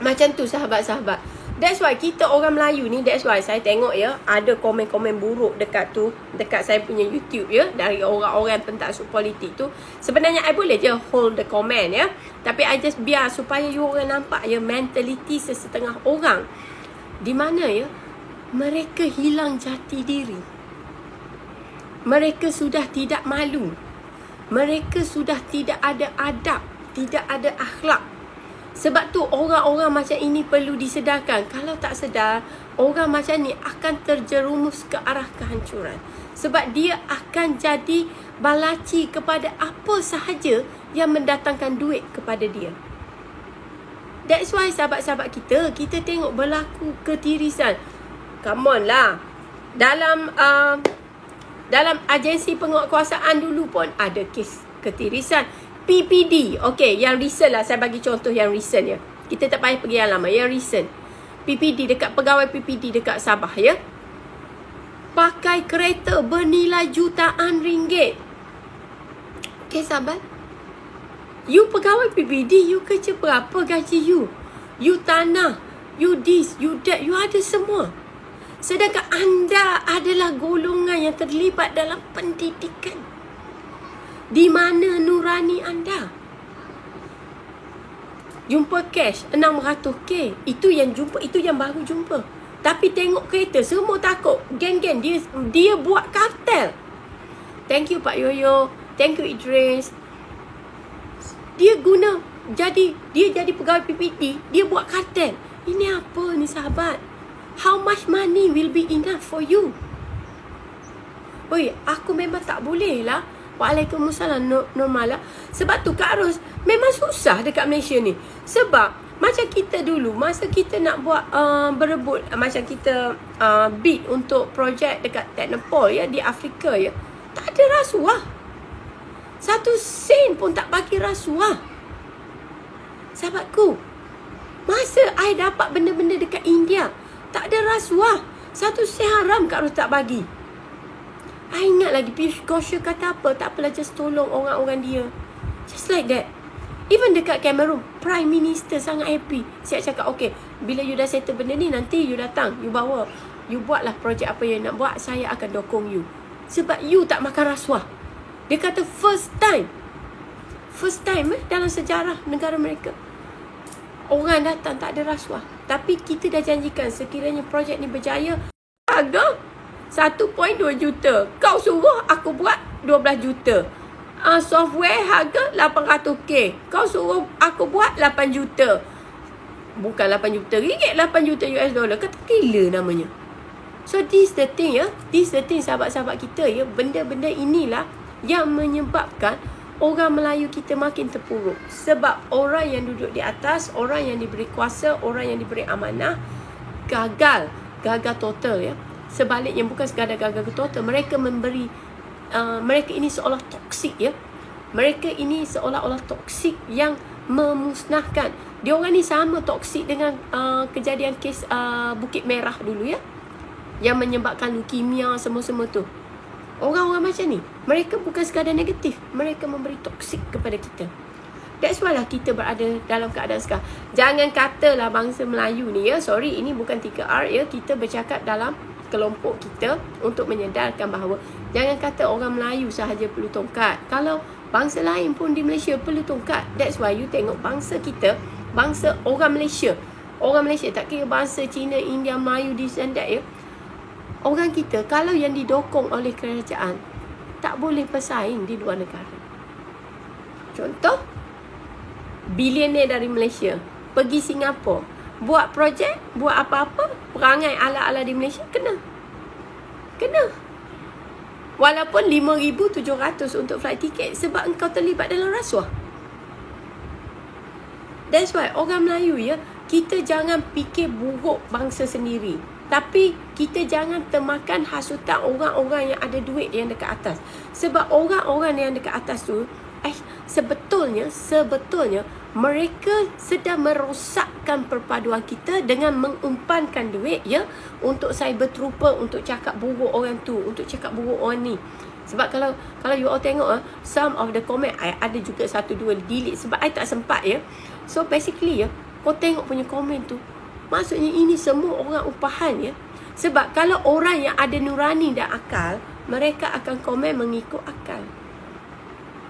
Macam tu sahabat-sahabat. That's why kita orang Melayu ni, that's why saya tengok ya, ada komen-komen buruk dekat tu, dekat saya punya YouTube ya, dari orang-orang pentasuk politik tu. Sebenarnya I boleh je hold the comment ya, tapi I just biar supaya you orang nampak ya mentality sesetengah orang di mana ya mereka hilang jati diri. Mereka sudah tidak malu. Mereka sudah tidak ada adab, tidak ada akhlak. Sebab tu orang-orang macam ini perlu disedarkan. Kalau tak sedar, orang macam ni akan terjerumus ke arah kehancuran. Sebab dia akan jadi balaci kepada apa sahaja yang mendatangkan duit kepada dia. That's why sahabat-sahabat kita tengok berlaku ketirisan. Come on lah. Dalam agensi penguatkuasaan dulu pun ada kes ketirisan. PPD, okay, yang recent lah. Saya bagi contoh yang recent ya. Kita tak payah pergi yang lama, yang recent. PPD, dekat pegawai PPD dekat Sabah ya. Pakai kereta bernilai jutaan ringgit. Okay sahabat, you pegawai PPD, you kerja berapa gaji you? You tanah, you this, you that, you ada semua. Sedangkan anda adalah golongan yang terlibat dalam pendidikan. Di mana nurani anda? Jumpa cash 600k. Itu yang jumpa, itu yang baru jumpa. Tapi tengok kereta semua takut. Geng-geng dia buat kartel. Thank you Pak Yoyo. Thank you Idris. Dia jadi pegawai PPT, dia buat kartel. Ini apa ni sahabat? How much money will be enough for you? Oi, aku memang tak boleh lah. Waalaikumsalam normal lah. Sebab tu Kak Ros memang susah dekat Malaysia ni. Sebab macam kita dulu, masa kita nak buat berebut, macam kita bid untuk projek dekat Technopole ya, di Afrika ya, tak ada rasuah. 1 sen pun tak bagi rasuah. Sahabatku, masa I dapat benda-benda dekat India, tak ada rasuah. 1 sen haram Kak Ros tak bagi. I ingat lagi Piyush Gosha kata apa, tak apalah, just tolong orang-orang dia. Just like that. Even dekat Cameroon, Prime Minister sangat happy. Saya cakap, okay, bila you dah settle benda ni, nanti you datang, you bawa, you buatlah projek apa yang nak buat, saya akan dokong you. Sebab you tak makan rasuah. Dia kata first time dalam sejarah negara mereka, orang datang tak ada rasuah. Tapi kita dah janjikan sekiranya projek ni berjaya, harga 1.2 juta. Kau suruh aku buat 12 juta. Software harga 800k. Kau suruh aku buat 8 juta. Bukan 8 juta ringgit, 8 juta US dollar. Kata gila namanya. So this the thing ya. This the thing sahabat-sahabat kita ya. Benda-benda inilah yang menyebabkan orang Melayu kita makin terpuruk. Sebab orang yang duduk di atas, orang yang diberi kuasa, orang yang diberi amanah, gagal total ya. Sebaliknya bukan sekadar gagal total, mereka memberi mereka ini seolah toksik ya. Mereka ini seolah-olah toksik yang memusnahkan. Dia orang ni sama toksik dengan kejadian kes Bukit Merah dulu ya, yang menyebabkan leukemia semua-semua tu. Orang-orang macam ni, mereka bukan sekadar negatif, mereka memberi toksik kepada kita. That's why lah kita berada dalam keadaan sekarang. Jangan katalah bangsa Melayu ni ya, sorry, ini bukan 3R ya, kita bercakap dalam kelompok kita untuk menyedarkan bahawa jangan kata orang Melayu sahaja perlu tongkat. Kalau bangsa lain pun di Malaysia perlu tongkat. That's why you tengok bangsa kita, bangsa orang Malaysia, tak kira bangsa Cina, India, Melayu, this and that ya. Orang kita kalau yang didokong oleh kerajaan tak boleh bersaing di luar negara. Contoh, bilioner dari Malaysia pergi Singapura, buat projek, buat apa-apa, perangai ala-ala di Malaysia, kena. Walaupun 5,700 untuk flight ticket sebab engkau terlibat dalam rasuah. That's why orang Melayu ya, kita jangan fikir buruk bangsa sendiri. Tapi kita jangan termakan hasutan orang-orang yang ada duit yang dekat atas. Sebab orang-orang yang dekat atas tu sebetulnya mereka sedang merosakkan perpaduan kita dengan mengumpankan duit ya, untuk cyber trooper, untuk cakap buruk orang tu, untuk cakap buruk orang ni. Sebab kalau you all tengok some of the comment, I ada juga 1-2 delete sebab I tak sempat ya. So basically ya, kau tengok punya komen tu, maksudnya ini semua orang upahan ya. Sebab kalau orang yang ada nurani dan akal, mereka akan komen mengikut akal.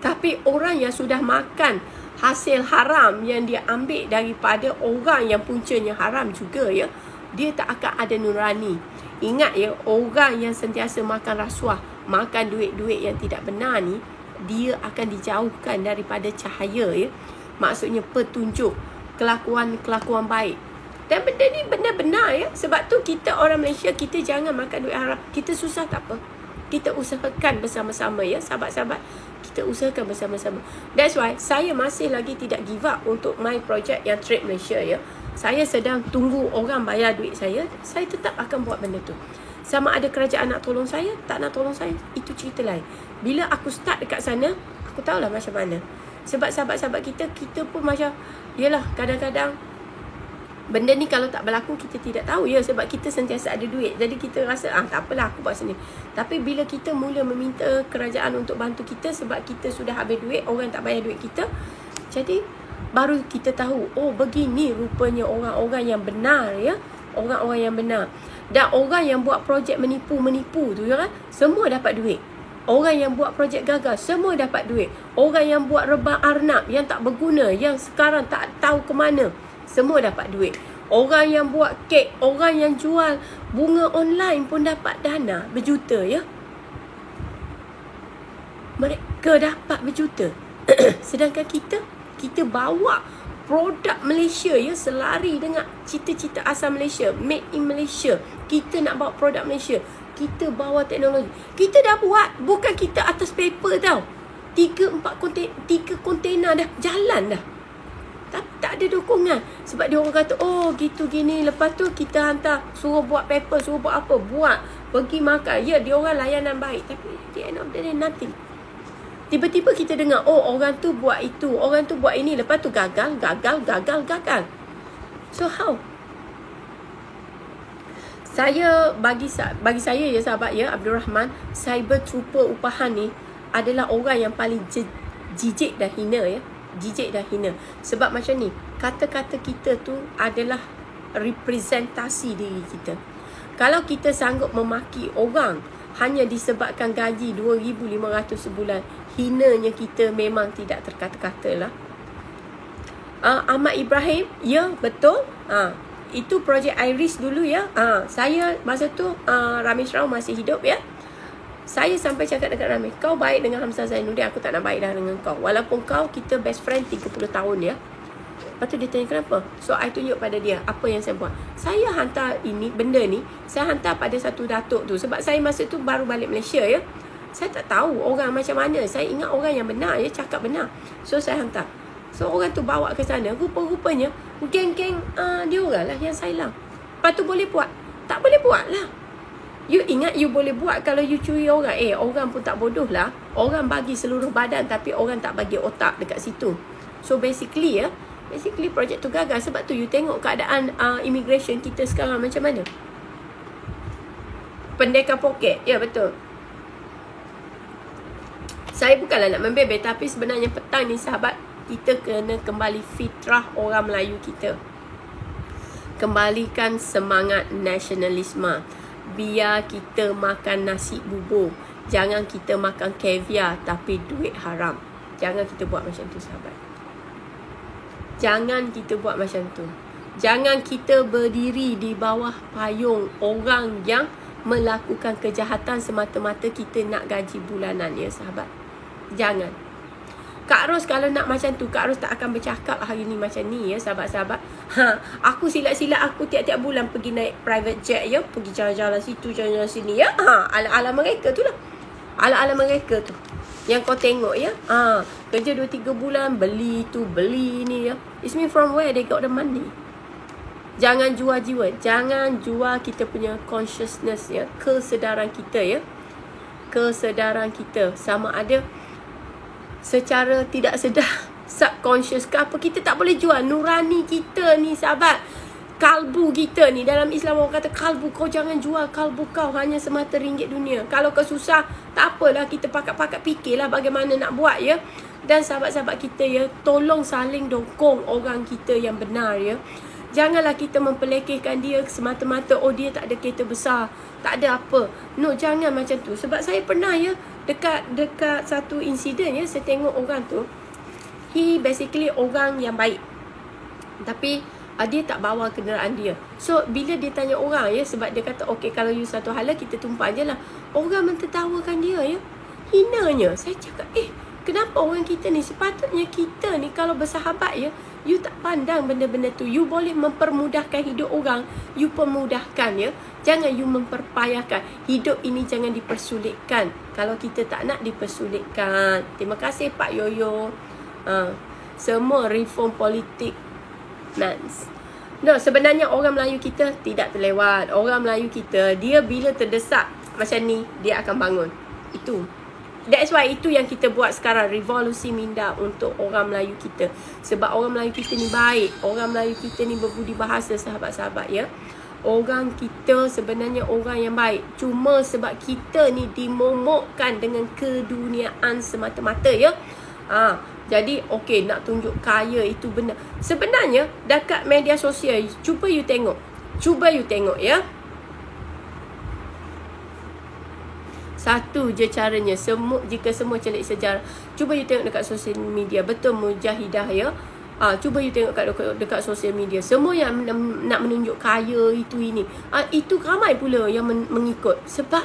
Tapi orang yang sudah makan hasil haram yang dia ambil daripada orang yang puncanya haram juga ya, dia tak akan ada nurani. Ingat ya, orang yang sentiasa makan rasuah, makan duit-duit yang tidak benar ni, dia akan dijauhkan daripada cahaya ya. Maksudnya petunjuk, kelakuan baik. Dan benda ni benar-benar ya. Sebab tu kita orang Malaysia, kita jangan makan duit haram. Kita susah tak apa, kita usahakan bersama-sama ya, sahabat-sahabat. Kita usahakan bersama-sama. That's why saya masih lagi tidak give up untuk my project yang Trade Malaysia ya. Saya sedang tunggu orang bayar duit saya tetap akan buat benda tu. Sama ada kerajaan nak tolong saya, tak nak tolong saya, itu cerita lain. Bila aku start dekat sana, aku tahulah macam mana. Sebab sahabat-sahabat kita pun macam, yelah kadang-kadang benda ni kalau tak berlaku, kita tidak tahu ya. Sebab kita sentiasa ada duit, jadi kita rasa tak apalah aku buat sendiri. Tapi bila kita mula meminta kerajaan untuk bantu kita, sebab kita sudah habis duit, orang tak bayar duit kita, jadi baru kita tahu, oh begini rupanya orang-orang yang benar ya. Orang-orang yang benar. Dan orang yang buat projek menipu tu ya kan, semua dapat duit. Orang yang buat projek gagal, semua dapat duit. Orang yang buat rebah arnab yang tak berguna, yang sekarang tak tahu ke mana, semua dapat duit. Orang yang buat kek, orang yang jual bunga online pun dapat dana berjuta ya. Mereka dapat berjuta. Sedangkan kita bawa produk Malaysia ya, selari dengan cita-cita asal Malaysia, made in Malaysia. Kita nak bawa produk Malaysia, kita bawa teknologi. Kita dah buat, bukan kita atas paper tau. 3 kontainer dah jalan dah. Tak ada dukungan. Sebab dia orang kata, oh gitu gini. Lepas tu kita hantar, suruh buat paper, suruh buat apa, buat, pergi makan. Ya, dia orang layanan baik, tapi at the end of the day nothing. Tiba-tiba kita dengar, oh orang tu buat itu, orang tu buat ini, lepas tu gagal. So how? Bagi saya ya sahabat ya, Abdul Rahman, cyber trooper upahan ni adalah orang yang paling jijik dan hina ya. Jijik dan hina. Sebab macam ni, kata-kata kita tu adalah representasi diri kita. Kalau kita sanggup memaki orang hanya disebabkan gaji 2,500 sebulan, hinanya kita memang tidak terkata-kata lah. Ahmad Ibrahim, ya betul. Itu projek Iris dulu ya. Saya masa tu Ramesh Rao masih hidup ya. Saya sampai cakap dekat Ramesh, kau baik dengan Hamzah Zainuddin, aku tak nak baik dah dengan kau. Walaupun kita best friend 30 tahun ya. Lepas tu dia tanya kenapa. So I tunjuk pada dia apa yang saya buat. Saya hantar benda ni, saya hantar pada satu datuk tu. Sebab saya masa tu baru balik Malaysia ya. Saya tak tahu orang macam mana. Saya ingat orang yang benar ya, cakap benar. So saya hantar. So orang tu bawa ke sana. Rupa-rupanya geng-geng dia orang lah yang sailang. Lepas tu boleh buat? Tak boleh buat lah. You ingat you boleh buat kalau you curi orang. Orang pun tak bodoh lah. Orang bagi seluruh badan, tapi orang tak bagi otak dekat situ. So basically projek tu gagal. Sebab tu you tengok keadaan immigration kita sekarang macam mana. Pendekar poket. Ya betul. Saya bukanlah nak membebel, tapi sebenarnya petang ni sahabat, kita kena kembali fitrah orang Melayu kita. Kembalikan semangat nasionalisme. Biar kita makan nasi bubur. Jangan kita makan caviar tapi duit haram. Jangan kita buat macam tu sahabat. Jangan kita buat macam tu. Jangan kita berdiri di bawah payung orang yang melakukan kejahatan semata-mata kita nak gaji bulanan ya sahabat. Jangan. Kak Ros kalau nak macam tu, Kak Ros tak akan bercakap hari ni macam ni ya sahabat-sahabat. Aku silat-silat aku tiap-tiap bulan pergi naik private jet ya, pergi jalan-jalan situ, jalan-jalan sini ya. Ala-ala mereka tu lah. Ala-ala mereka tu. Yang kau tengok ya. Kerja 2-3 bulan, beli tu, beli ni ya. It's me from where they got the money. Jangan jual jiwa. Jangan jual kita punya consciousness ya. Kesedaran kita ya. Kesedaran kita. Sama ada secara tidak sedar, subconscious ke apa, kita tak boleh jual nurani kita ni sahabat. Kalbu kita ni, dalam Islam orang kata kalbu, kau jangan jual kalbu kau hanya semata ringgit dunia. Kalau kau susah, tak apalah, kita pakat-pakat fikirlah bagaimana nak buat ya. Dan sahabat-sahabat kita ya, tolong saling dukung orang kita yang benar ya. Janganlah kita memperlekehkan dia semata-mata, oh dia tak ada kereta besar, tak ada apa. No, jangan macam tu. Sebab saya pernah ya, dekat satu insiden ya, saya tengok orang tu, he basically orang yang baik, tapi dia tak bawa kenderaan dia. So bila dia tanya orang ya, sebab dia kata okay, kalau you satu hala kita tumpah je lah, orang mentertawakan dia ya, hinanya. Saya cakap kenapa orang kita ni, sepatutnya kita ni kalau bersahabat ya, you tak pandang benda-benda tu. You boleh mempermudahkan hidup orang, you permudahkan ya. Jangan you memperpayahkan. Hidup ini jangan dipersulitkan. Kalau kita tak nak dipersulitkan. Terima kasih Pak Yoyo. Semua reform politik nans. No, sebenarnya orang Melayu kita tidak terlewat. Orang Melayu kita, dia bila terdesak macam ni, dia akan bangun. Itu. That's why itu yang kita buat sekarang, revolusi minda untuk orang Melayu kita. Sebab orang Melayu kita ni baik. Orang Melayu kita ni berbudi bahasa, sahabat-sahabat ya. Orang kita sebenarnya orang yang baik. Cuma sebab kita ni dimomokkan dengan keduniaan semata-mata ya. Jadi okey, nak tunjuk kaya itu benar. Sebenarnya dekat media sosial, cuba you tengok ya. Satu je caranya, jika semua celik sejarah. Cuba you tengok dekat sosial media. Betul Mujahidah ya. Cuba you tengok dekat sosial media. Semua yang nak menunjuk kaya itu ini. Itu ramai pula yang mengikut. Sebab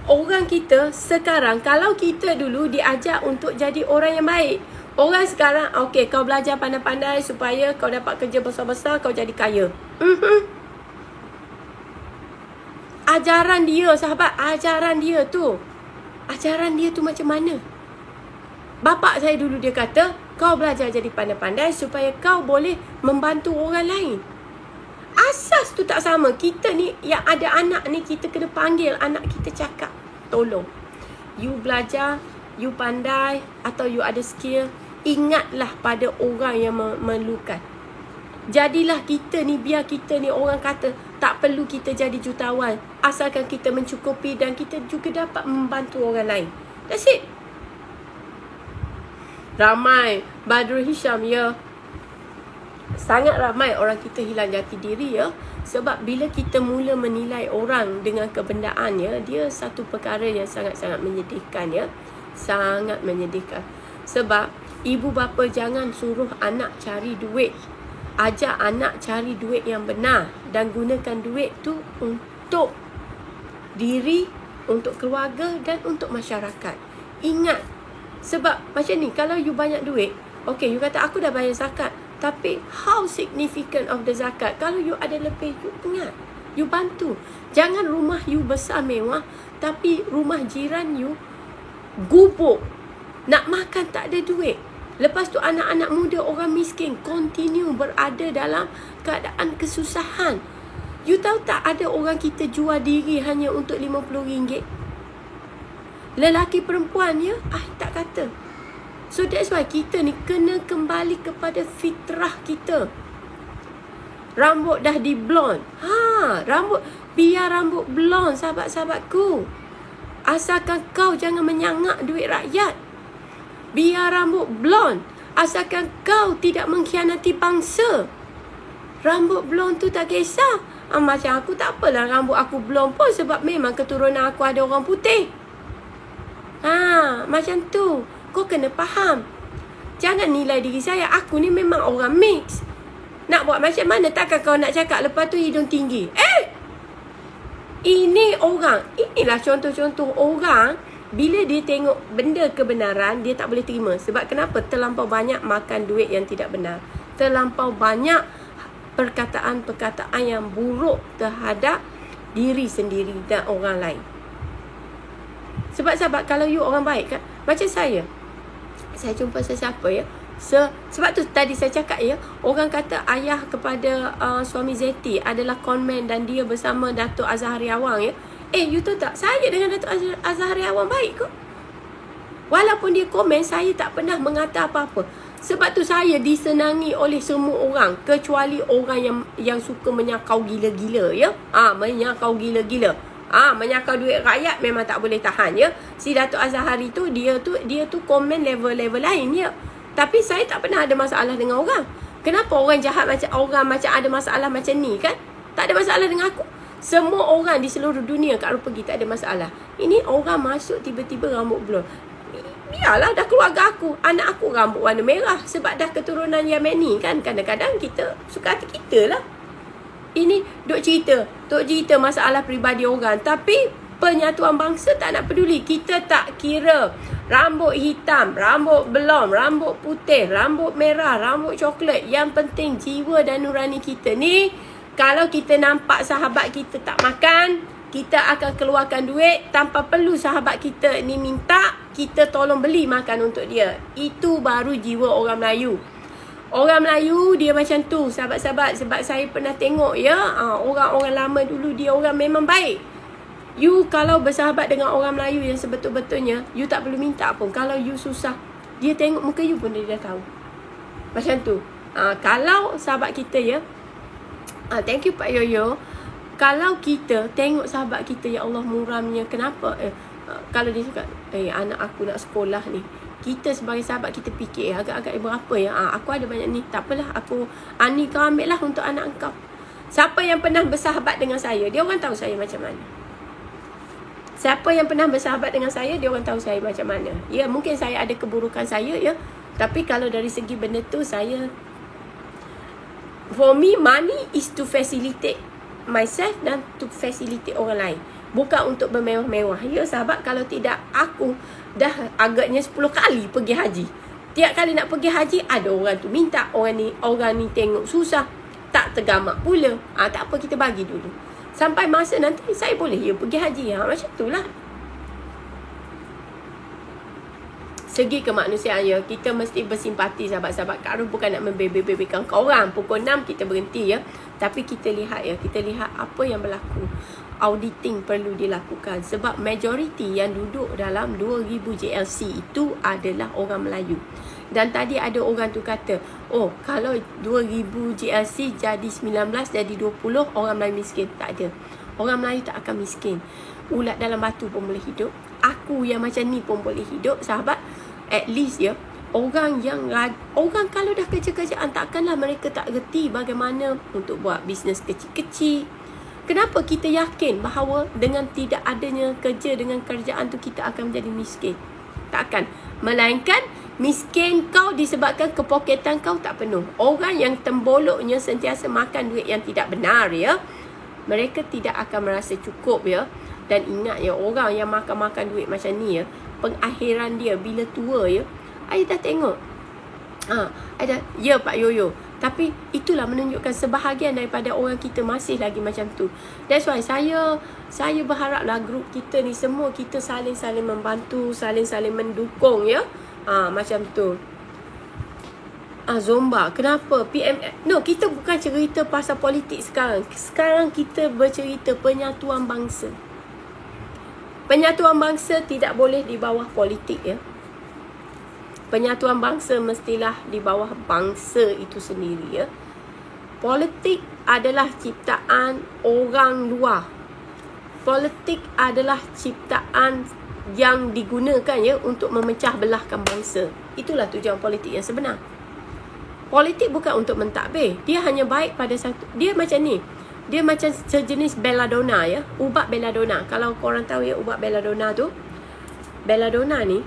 orang kita sekarang, kalau kita dulu diajar untuk jadi orang yang baik. Orang sekarang, okey, kau belajar pandai-pandai supaya kau dapat kerja besar-besar, kau jadi kaya. Ajaran dia, sahabat, ajaran dia tu macam mana? Bapak saya dulu dia kata, kau belajar jadi pandai-pandai supaya kau boleh membantu orang lain. Asas tu tak sama. Kita ni yang ada anak ni, kita kena panggil anak kita cakap, tolong, you belajar, you pandai atau you ada skill, ingatlah pada orang yang memerlukan. Jadilah kita ni, biar kita ni orang kata tak perlu kita jadi jutawan, asalkan kita mencukupi dan kita juga dapat membantu orang lain. That's it. Ramai Badrul Hisham ya. Sangat ramai orang kita hilang jati diri ya. Sebab bila kita mula menilai orang dengan kebendaannya, dia satu perkara yang sangat-sangat menyedihkan ya. Sangat menyedihkan. Sebab ibu bapa jangan suruh anak cari duit. Ajak anak cari duit yang benar dan gunakan duit tu untuk diri, untuk keluarga dan untuk masyarakat. Ingat, sebab macam ni, kalau you banyak duit, okay, you kata aku dah bayar zakat, tapi how significant of the zakat? Kalau you ada lebih, you ingat, you bantu. Jangan rumah you besar mewah, tapi rumah jiran you gubuk, nak makan tak ada duit. Lepas tu anak-anak muda orang miskin continue berada dalam keadaan kesusahan. You tahu tak, ada orang kita jual diri hanya untuk RM50. Lelaki perempuan ya, tak kata. So that's why kita ni kena kembali kepada fitrah kita. Rambut dah di blonde. Biar rambut blonde, sahabat-sahabatku. Asalkan kau jangan menyangak duit rakyat. Biar rambut blonde, asalkan kau tidak mengkhianati bangsa. Rambut blonde tu tak kisah. Macam aku tak apalah rambut aku blonde pun, sebab memang keturunan aku ada orang putih. Macam tu. Kau kena faham. Jangan nilai diri saya, aku ni memang orang mix. Nak buat macam mana? Takkan kau nak cakap lepas tu hidung tinggi. Ini orang. Inilah contoh-contoh orang, bila dia tengok benda kebenaran, dia tak boleh terima. Sebab kenapa? Terlampau banyak makan duit yang tidak benar. Terlampau banyak perkataan-perkataan yang buruk terhadap diri sendiri dan orang lain. Sebab sahabat, kalau you orang baik kan, macam saya jumpa sesiapa ya. Sebab tu tadi saya cakap ya, orang kata ayah kepada suami Zeti adalah conman dan dia bersama Datuk Azhari Awang ya. You tahu tak, saya dengan Datuk Azhari Awang baik kok. Walaupun dia komen, saya tak pernah mengata apa-apa. Sebab tu saya disenangi oleh semua orang, kecuali orang yang suka menyakau gila-gila ya. Menyakau gila-gila. Menyakau duit rakyat memang tak boleh tahan ya. Si Datuk Azhari tu dia tu komen level lain ya. Tapi saya tak pernah ada masalah dengan orang. Kenapa orang jahat macam ada masalah macam ni kan? Tak ada masalah dengan aku. Semua orang di seluruh dunia kat Eropah pergi tak ada masalah. Ini orang masuk tiba-tiba rambut blonde. Biarlah dah keluarga aku. Anak aku rambut warna merah. Sebab dah keturunan Yemeni kan. Kadang-kadang kita suka hati kita lah. Ini duk cerita masalah peribadi orang. Tapi penyatuan bangsa tak nak peduli. Kita tak kira rambut hitam, rambut belum, rambut putih, rambut merah, rambut coklat. Yang penting jiwa dan nurani kita ni. Kalau kita nampak sahabat kita tak makan, kita akan keluarkan duit tanpa perlu sahabat kita ni minta, kita tolong beli makan untuk dia. Itu baru jiwa orang Melayu. Orang Melayu dia macam tu, sahabat-sahabat. Sebab saya pernah tengok ya, orang-orang lama dulu dia orang memang baik. You kalau bersahabat dengan orang Melayu yang sebetul-betulnya, you tak perlu minta pun. Kalau you susah, dia tengok muka you pun dia dah tahu. Macam tu. Kalau sahabat kita ya, thank you Pak Yoyo. Kalau kita tengok sahabat kita, ya Allah muramnya, kenapa? Kalau dia cakap, anak aku nak sekolah ni. Kita sebagai sahabat kita fikir agak-agak berapa ya? Aku ada banyak ni. Tak apalah, ni kau ambil lah untuk anak kau. Siapa yang pernah bersahabat dengan saya, dia orang tahu saya macam mana. Siapa yang pernah bersahabat dengan saya, dia orang tahu saya macam mana. Ya, mungkin saya ada keburukan saya ya. Tapi kalau dari segi benda tu, saya, for me, money is to facilitate myself dan to facilitate orang lain. Bukan untuk bermewah-mewah. Ya sahabat, kalau tidak, aku dah agaknya 10 kali pergi haji. Tiap kali nak pergi haji, ada orang tu minta, orang ni tengok susah, tak tergamak pula. Tak apa, kita bagi dulu. Sampai masa nanti saya boleh pergi haji. Macam itulah. Segi kemanusiaan ya, kita mesti bersimpati sahabat-sahabat. Kalau bukan nak membebek-bebekkan korang. Pukul 6 kita berhenti ya. Tapi kita lihat ya, kita lihat apa yang berlaku. Auditing perlu dilakukan. Sebab majoriti yang duduk dalam 2000 JLC itu adalah orang Melayu. Dan tadi ada orang tu kata, kalau 2000 JLC jadi 19, jadi 20, orang Melayu miskin. Tak ada. Orang Melayu tak akan miskin. Ulat dalam batu pun boleh hidup. Aku yang macam ni pun boleh hidup, sahabat. At least ya, orang kalau dah kerja-kerjaan, takkanlah mereka tak reti bagaimana untuk buat bisnes kecil-kecil. Kenapa kita yakin bahawa dengan tidak adanya kerja, dengan kerjaan tu kita akan menjadi miskin? Takkan. Melainkan miskin kau disebabkan kepoketan kau tak penuh. Orang yang temboloknya sentiasa makan duit yang tidak benar ya, mereka tidak akan merasa cukup ya. Dan ingat ya, orang yang makan-makan duit macam ni ya, pengakhiran dia bila tua ya, I dah tengok. Ya Pak Yoyo. Tapi itulah menunjukkan sebahagian daripada orang kita masih lagi macam tu. That's why saya berharaplah grup kita ni semua kita saling-saling membantu, saling-saling mendukung ya. Macam tu. Zomba, kenapa? No, kita bukan cerita pasal politik sekarang. Sekarang kita bercerita penyatuan bangsa. Penyatuan bangsa tidak boleh di bawah politik ya. Penyatuan bangsa mestilah di bawah bangsa itu sendiri ya. Politik adalah ciptaan orang luar. Politik adalah ciptaan yang digunakan ya untuk memecah belahkan bangsa. Itulah tujuan politik yang sebenar. Politik bukan untuk mentadbir. Dia hanya baik pada satu. Dia macam ni. Dia macam sejenis belladonna ya. Ubat belladonna. Kalau korang tahu ya ubat belladonna tu. Belladonna ni,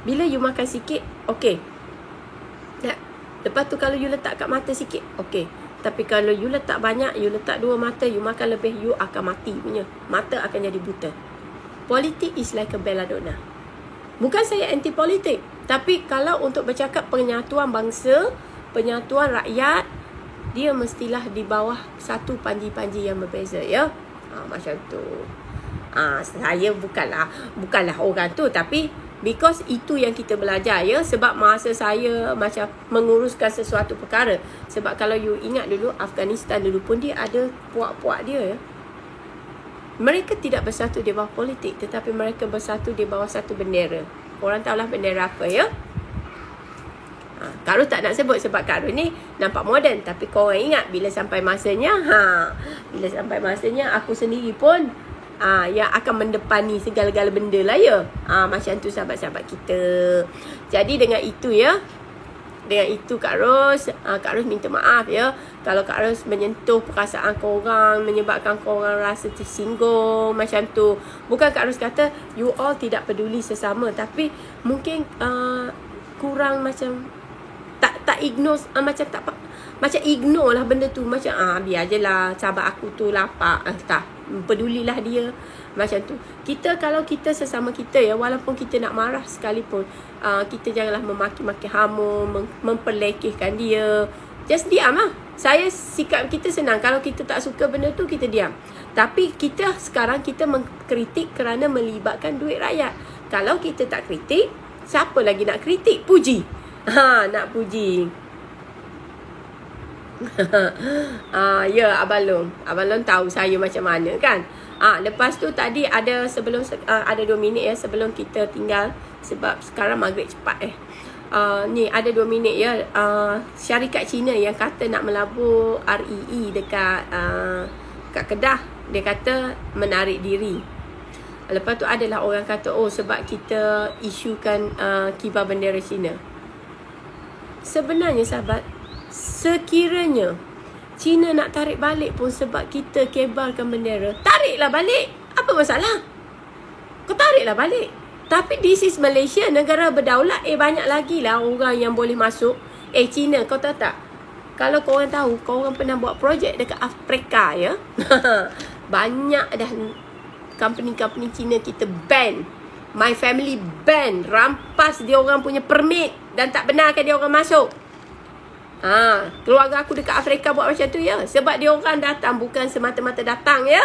bila you makan sikit, okey. Lepas tu kalau you letak kat mata sikit, okey. Tapi kalau you letak banyak, you letak 2 mata, you makan lebih, you akan mati punya. Mata akan jadi buta. Politik is like a belladonna. Bukan saya anti politik. Tapi kalau untuk bercakap penyatuan bangsa, penyatuan rakyat, dia mestilah di bawah satu panji-panji yang berbeza ya. Macam tu. Saya bukanlah orang tu, tapi because itu yang kita belajar ya. Sebab masa saya macam menguruskan sesuatu perkara. Sebab kalau you ingat dulu, Afghanistan dulu pun dia ada puak-puak dia ya. Mereka tidak bersatu di bawah politik, tetapi mereka bersatu di bawah satu bendera. Korang tahulah bendera apa ya. Kak Ros tak nak sebut sebab Kak Ros ni nampak moden. Tapi korang ingat bila sampai masanya, bila sampai masanya aku sendiri pun yang akan mendepani segala-gala benda lah ya. Macam tu sahabat-sahabat kita. Jadi dengan itu ya, dengan itu Kak Ros minta maaf ya kalau Kak Ros menyentuh perasaan korang, menyebabkan korang rasa tersinggung macam tu. Bukan Kak Ros kata you all tidak peduli sesama, tapi mungkin kurang macam tak ignore, macam ignore lah benda tu. Macam biar je lah sahabat aku tu lapar, tak pedulilah dia. Macam tu. Kalau kita sesama kita ya, walaupun kita nak marah sekalipun, kita janganlah memaki-maki Hamu, memperlekehkan dia. Just diam lah. Sikap kita senang. Kalau kita tak suka benda tu, kita diam. Tapi sekarang kita mengkritik kerana melibatkan duit rakyat. Kalau kita tak kritik, siapa lagi nak kritik? Puji. Nak puji. Ya, Abang Long tahu saya macam mana kan. Lepas tu tadi ada ada 2 minit ya sebelum kita tinggal, sebab sekarang maghrib cepat ni ada 2 minit ya. Syarikat Cina yang kata nak melabur REE dekat Kedah, dia kata menarik diri. Lepas tu adalah orang kata sebab kita isukan kibar bendera Cina. Sebenarnya sahabat, sekiranya Cina nak tarik balik pun sebab kita kebarkan bendera, tariklah balik. Apa masalah? Kau tariklah balik. Tapi this is Malaysia, negara berdaulat. Banyak lagi lah orang yang boleh masuk. Cina, kau tahu tak? Kalau korang tahu, korang pernah buat projek dekat Afrika ya. Banyak dah company-company Cina kita ban. My family ban. Rampas dia orang punya permit dan tak benarkan dia orang masuk. Keluarga aku dekat Afrika buat macam tu ya. Sebab dia orang datang bukan semata-mata datang ya.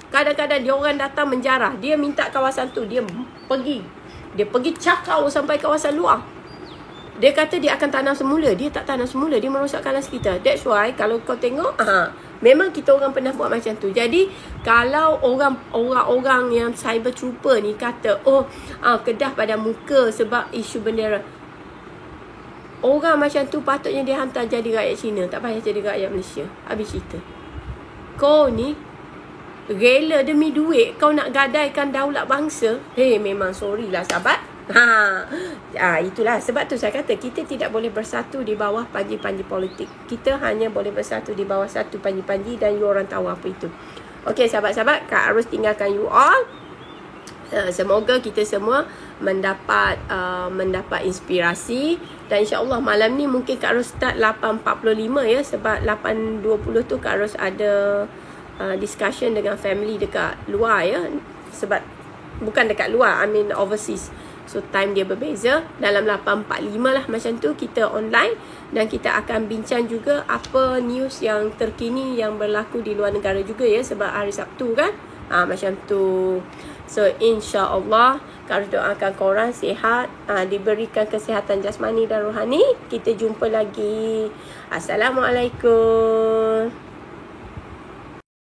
Kadang-kadang dia orang datang menjarah. Dia minta kawasan tu, dia pergi cakau sampai kawasan luar. Dia kata dia akan tanam semula. Dia tak tanam semula, dia merosakkan alam sekitar. That's why kalau kau tengok memang kita orang pernah buat macam tu. Jadi kalau orang-orang yang cyber trooper ni kata Kedah pada muka sebab isu bendera, orang macam tu patutnya dia hantar jadi rakyat Cina, tak payah jadi rakyat Malaysia. Habis cerita. Kau ni rela demi duit kau nak gadaikan daulat bangsa. Memang sorry lah sahabat. Itulah sebab tu saya kata kita tidak boleh bersatu di bawah panji-panji politik. Kita hanya boleh bersatu di bawah satu panji-panji dan you orang tahu apa itu. Okey sahabat-sahabat, Kak Arus tinggalkan you all. Semoga kita semua mendapat inspirasi. Dan insyaAllah malam ni mungkin Kak Ros start 8.45 ya. Sebab 8.20 tu Kak Ros ada discussion dengan family dekat luar ya. Sebab bukan dekat luar, I mean overseas. So time dia berbeza. Dalam 8.45 lah macam tu kita online. Dan kita akan bincang juga apa news yang terkini yang berlaku di luar negara juga ya. Sebab hari Sabtu kan. Macam tu. So insyaAllah Kak Ros doakan korang sihat, diberikan kesihatan jasmani dan rohani. Kita jumpa lagi. Assalamualaikum.